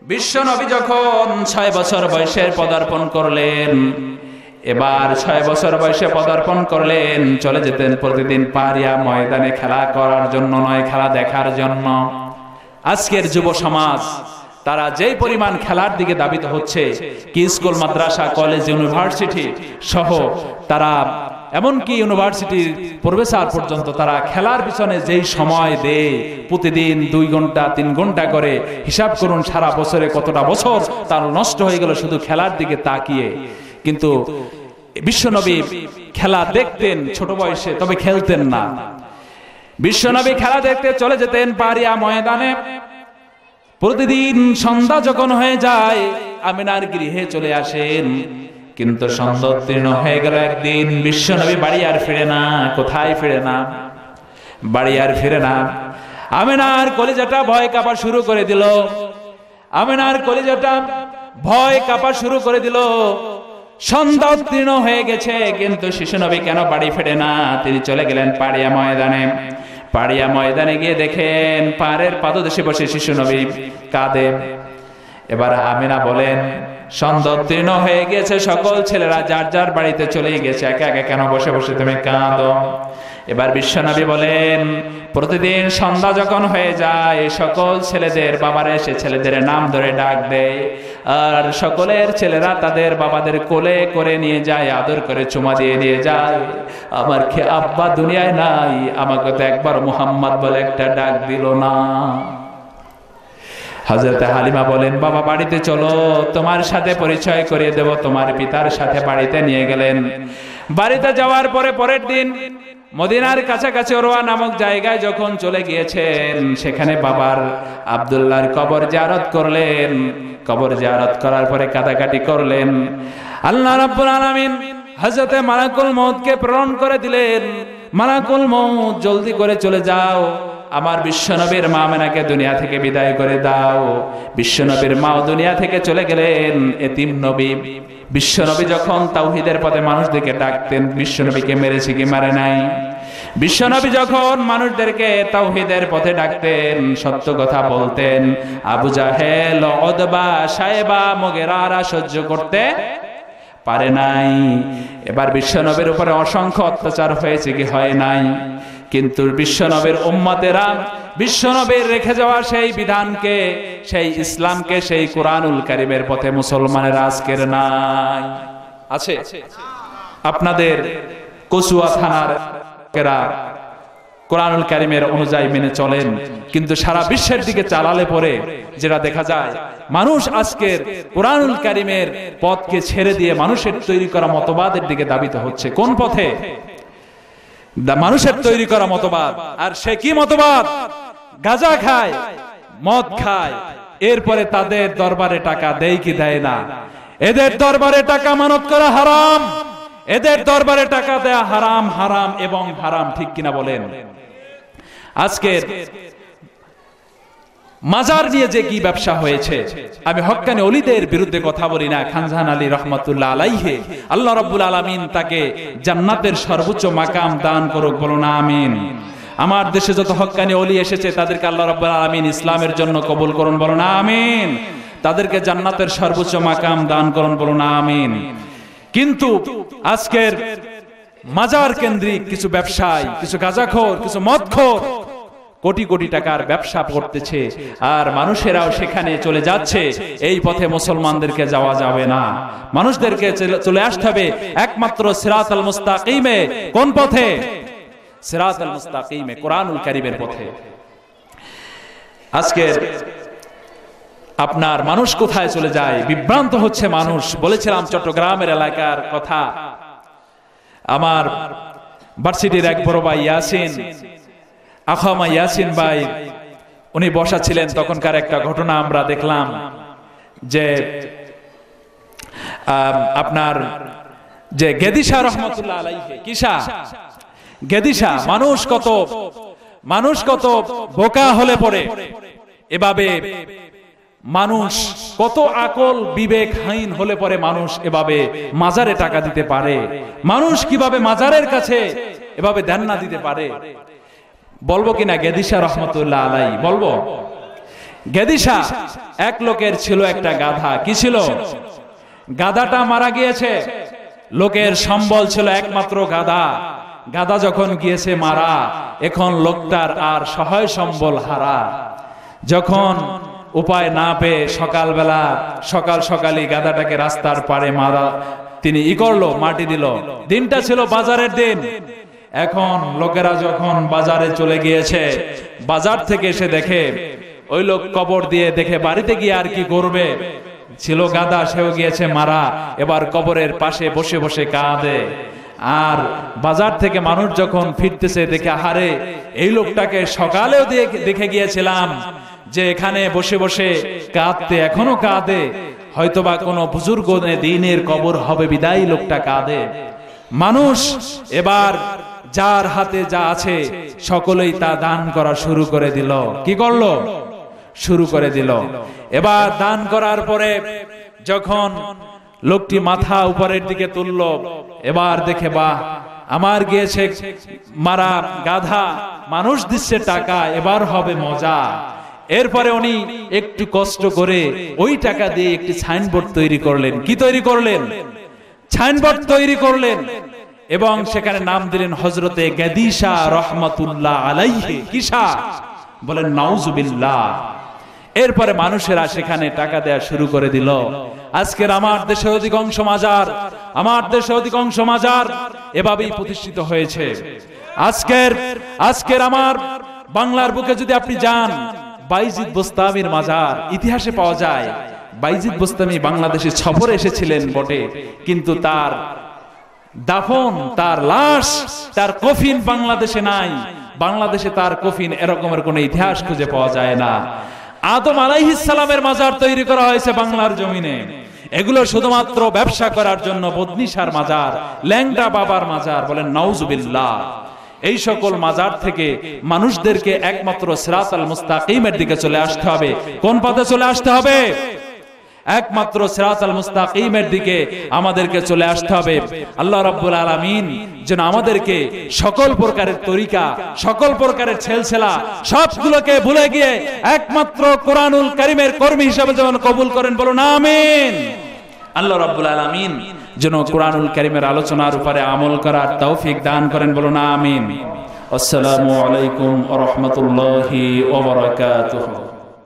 বিশ্বনবী যখন 6 বছর বয়সে পদার্পণ করলেন, এবার 6 বছর বয়সে পদার্পণ করলেন, চলে যেতেন প্রতিদিন পাহাড়িয়া ময়দানে খেলা করার জন্য নয়, খেলা দেখার জন্য। আজকের যুব সমাজ তারা যেই পরিমাণ খেলার দিকে ধাবিত হচ্ছে, কি স্কুল, মাদ্রাসা, কলেজ, ইউনিভার্সিটি সহ তারা এমনকি ইউনিভার্সিটির প্রফেসর পর্যন্ত তারা খেলার পিছনে যেই সময় দেয়, প্রতিদিন 2 ঘন্টা 3 ঘন্টা করে, হিসাব করুন সারা বছরে কতটা বছর তার নষ্ট হয়ে গেল শুধু খেলার দিকে তাকিয়ে। কিন্তু বিশ্বনবী খেলা দেখতেন ছোট বয়সে, তবে খেলতেন না। বিশ্বনবী খেলা দেখতে চলে যেতেন পাহাড়িয়া ময়দানে। প্রতিদিন সন্ধ্যা যখন হয়ে যায় আমিনার গৃহে চলে আসেন, কিন্তু সন্ধ্যা উত্তীর্ণ হয়ে গেল। একদিন বিশ্বনবী বাড়ি আর ফিরে না। কোথায় ফিরে না? বাড়ি আর ফিরে না। আমিনার কলিজাটা ভয় কাঁপা শুরু করে দিল। আমিনার কলিজাটা ভয় কাঁপা শুরু করে দিল। সন্ধ্যা উত্তীর্ণ হয়ে গেছে, কিন্তু শিশুনবী কেন বাড়ি ফিরে না? তিনি চলে গেলেন পাহাড়িয়া ময়দানে। পাহাড়িয়া ময়দানে গিয়ে দেখেন পাহাড়ের পাদদেশে বসে শিশুনবী কাঁদে। এবার আমিনা বলেন, সন্ধ্যা উত্তীর্ণ হয়ে গেছে, সকল ছেলেরা যার যার বাড়িতে চলে গেছে, একা একা কেন বসে বসে তুমি কাঁদো? এবার বিশ্বনবী বলেন, প্রতিদিন সন্ধ্যা যখন হয়ে যায় সকল ছেলেদের বাবারা এসে ছেলেদের নাম ধরে ডাক দেয়, আর সকলের ছেলেরা তাদের বাবাদের কোলে করে নিয়ে যায়, আদর করে চুমা দিয়ে নিয়ে যায়। আমার কি আব্বা দুনিয়ায় নাই? আমাকে তো একবার মুহাম্মদ বলে একটা ডাক দিল না। হযরত হালিমা বলেন, বাবা বাড়িতে চলো, তোমার সাথে পরিচয় করিয়ে দেব। তোমার পিতার সাথে বাড়িতে নিয়ে গেলেন। বাড়িতে যাওয়ার পরে পরের দিন মদিনার কাছাকাছি ওরওয়া নামক জায়গায় যখন চলে গিয়েছেন, সেখানে বাবার আব্দুল্লাহর কবর জিয়ারত করলেন। কবর জিয়ারত করার পরে কাটাকাটি করলেন। আল্লাহ রাব্বুল আলামিন হযরতে মালাকুল মউতকে প্রেরণ করে দিলেন, মালাকুল মউত জলদি করে চলে যাও, আমার বিশ্বনবীর মা আমিনাকে দুনিয়া থেকে বিদায় করে দাও। বিশ্বনবীর মাও দুনিয়া থেকে চলে গেলেন। এতিম নবী। বিশ্বনবী যখন তাওহীদের পথে মানুষদেরকে ডাকতেন, বিশ্বনবীকে মেরেছে কি মারে নাই? বিশ্বনবী যখন মানুষদেরকে তাওহীদের পথে ডাকতেন, সত্য কথা বলতেন, আবু জাহেল, উতবা, শায়বা, মুগীরারা সহ্য করতে পারে নাই। এবার বিশ্বনবীর উপরে অসংখ্য অত্যাচার হয়েছে কি হয় নাই? কিন্তু বিশ্বনবীর উম্মতেরা বিশ্বনবীর রেখে যাওয়া সেই বিধানকে, সেই ইসলামকে, সেই কোরআনুল কারীমের পথে মুসলমানের আজকের নাই। আছে আপনাদের কচুয়া থানার লোকেরা কোরআনুল কারীমের অনুযায়ী মেনে চলেন, কিন্তু সারা বিশ্বের দিকে চালালে পরে যেটা দেখা যায়, মানুষ আজকের কোরআনুল কারীমের পথকে ছেড়ে দিয়ে মানুষের তৈরি করা মতবাদের দিকে ধাবিত হচ্ছে। কোন পথে? মানুষের তৈরি করা মতবাদ। আর সে কি মতবাদ? গাঁজা খায়, মদ খায়, এরপরে তাদের দরবারে টাকা দেয় কি দেয় না? এদের দরবারে টাকা মানত করা হারাম, এদের দরবারে টাকা দেয়া হারাম, হারাম এবং হারাম। ঠিক কিনা বলেন? আজকের মাজার নিয়ে যে কি ব্যবসা হয়েছে, আমি হক্কানি ওলিদের বিরুদ্ধে কথা বলি না। খানজাহান আলী রহমাতুল্লাহ আলাইহি, আল্লাহ রাব্বুল আলামিন তাকে জান্নাতের সর্বোচ্চ মাকাম দান করুক, বলো না আমিন। আমার দেশে যত হক্কানি ওলি এসেছে তাদেরকে আল্লাহ রাব্বুল আলামিন ইসলামের জন্য কবুল করুন, বলো না আমিন। তাদেরকে জান্নাতের সর্বোচ্চ মাকাম দান করুন, বলো না আমিন। কিন্তু আজকের মাজার কেন্দ্রিক কিছু ব্যবসায়ী, কিছু গাঁজাখোর, কিছু মদখোর কোটি কোটি টাকার ব্যবসা করতেছে, আর মানুষেরাও সেখানে চলে যাচ্ছে। এই পথে মুসলমানদেরকে যাওয়া যাবে না। মানুষদেরকে চলে আসতে হবে একমাত্র সিরাতাল মুস্তাকিমে। কোন পথে? সিরাতাল মুস্তাকিমে, কোরআনুল কারীমের পথে। আজকে আপনার মানুষ কোথায় চলে যায়? বিভ্রান্ত হচ্ছে মানুষ। বলেছিলাম চট্টগ্রামের এলাকার কথা। আমার ভার্সিটির এক বড় ভাই ইয়াসিন, আখামা ইয়াসিন ভাই, উনি বসা ছিলেন। তখনকার একটা ঘটনা আমরা দেখলাম যে আপনার যে গেদিশা রহমাতুল্লাহ আলাইহি, কিসা গেদিশা, মানুষ কত বোকা হলে পড়ে এভাবে, মানুষ কত আকল বিবেকহীন হলে পরে মানুষ এভাবে মাজারে টাকা দিতে পারে। মানুষ কিভাবে মাজারের কাছে এভাবে দান না দিতে পারে? বলবো কিনা গেদিশা রহমাতুল্লাহ আলাইহি? বলবো। গেদিসা, এক লোকের ছিল একটা গাধা। কি ছিল? গাধাটা মারা গিয়েছে। লোকের সম্বল ছিল একমাত্র গাধা। গাধা যখন গিয়েছে মারা, এখন লোকটার আর সহায় সম্বল হারা। যখন উপায় না পেয়ে সকালবেলা সকাল সকালই গাধাটাকে রাস্তার পাড়ে মারা তিনি করলো, মাটি দিল। দিনটা ছিল বাজারের দিন। এখন লোকেরা যখন বাজারে চলে গিয়েছে, বাজার থেকে এসে দেখে ওই লোক কবর দিয়ে, দেখে বাড়িতে গিয়ে আর কি করবে, ছিল গাধা, সেও গিয়েছে মারা। এবার কবরের পাশে বসে বসে কাঁদে। আর বাজার থেকে মানুষ যখন ফিরতেছে দেখে, আহারে এই লোকটাকে সকালেও দেখে গিয়েছিলাম যে এখানে বসে বসে কাঁদতে, এখনো কাঁদে, হয়তোবা কোনো বুজুর্গ দিনের কবর হবে বিদায় লোকটা কাঁদে। মানুষ এবার যার হাতে যা আছে সকলেই তা দান করা শুরু করে দিল। কি করলো? শুরু করে দিল। এবার দান করার পরে যখন লোকটি মাথা উপরের দিকে তুলল, এবার দেখে, বাহ, আমার গিয়েছে মারা গাধা, মানুষ দিচ্ছে টাকা, এবার হবে মজা। এরপরে উনি একটু কষ্ট করে ওই টাকা দিয়ে একটি সাইনবোর্ড তৈরি করলেন। কি তৈরি করলেন? সাইনবোর্ড তৈরি করলেন এবং সেখানে নাম দিলেন হযরতে গেদিসা রহমাতুল্লাহ আলাইহি। কিসা? বলেন নাউজুবিল্লাহ। এরপরে মানুষেরা সেখানে টাকা দেয়া শুরু করে দিল। আজকের আমার দেশের অধিকাংশ মাজার এভাবেই প্রতিষ্ঠিত হয়েছে। আজকের আমার বাংলার বুকে যদি আপনি যান, বাইজিদ বোস্তামির মাজার ইতিহাসে পাওয়া যায়। বাইজিদ বোস্তামি বাংলাদেশে সফরে এসেছিলেন বটে, কিন্তু তার দাফন, তার লাশ, তার কফিন বাংলাদেশে নাই। বাংলাদেশে তার কফিন এরকমের কোন ইতিহাস খুঁজে পাওয়া যায় না। আদম আলাইহিস সালামের মাজার তৈরি করা হয়েছে বাংলার জমিনে। এগুলো শুধুমাত্র ব্যবসা করার জন্য বদনিশার মাজার, ল্যাংড়া বাবার মাজার। বলেন নাউজুবিল্লাহ। এই সকল মাজার থেকে মানুষদেরকে একমাত্র সিরাতাল মুস্তাকিমের দিকে চলে আসতে হবে। কোন পথে চলে আসতে হবে? একমাত্র সিরাতাল মুস্তাকিমের দিকে আমাদেরকে চলে আসতে হবে। আল্লাহ রাব্বুল আলামিন যেন আমাদেরকে সকল প্রকারের তরিকা, সকল প্রকারের ছেলছেলা সবগুলোকে ভুলে গিয়ে একমাত্র কোরআনুল কারীমের কর্মী হিসেবে যেন কবুল করেন। বলুন আমিন। আল্লাহ রাব্বুল আলামিন যেন কোরআনুল কারীমের আলোচনার উপরে আমল করার তৌফিক দান করেন। বলুন আমিন। আসসালামু আলাইকুম ওয়া রাহমাতুল্লাহি ওয়া বারাকাতুহু।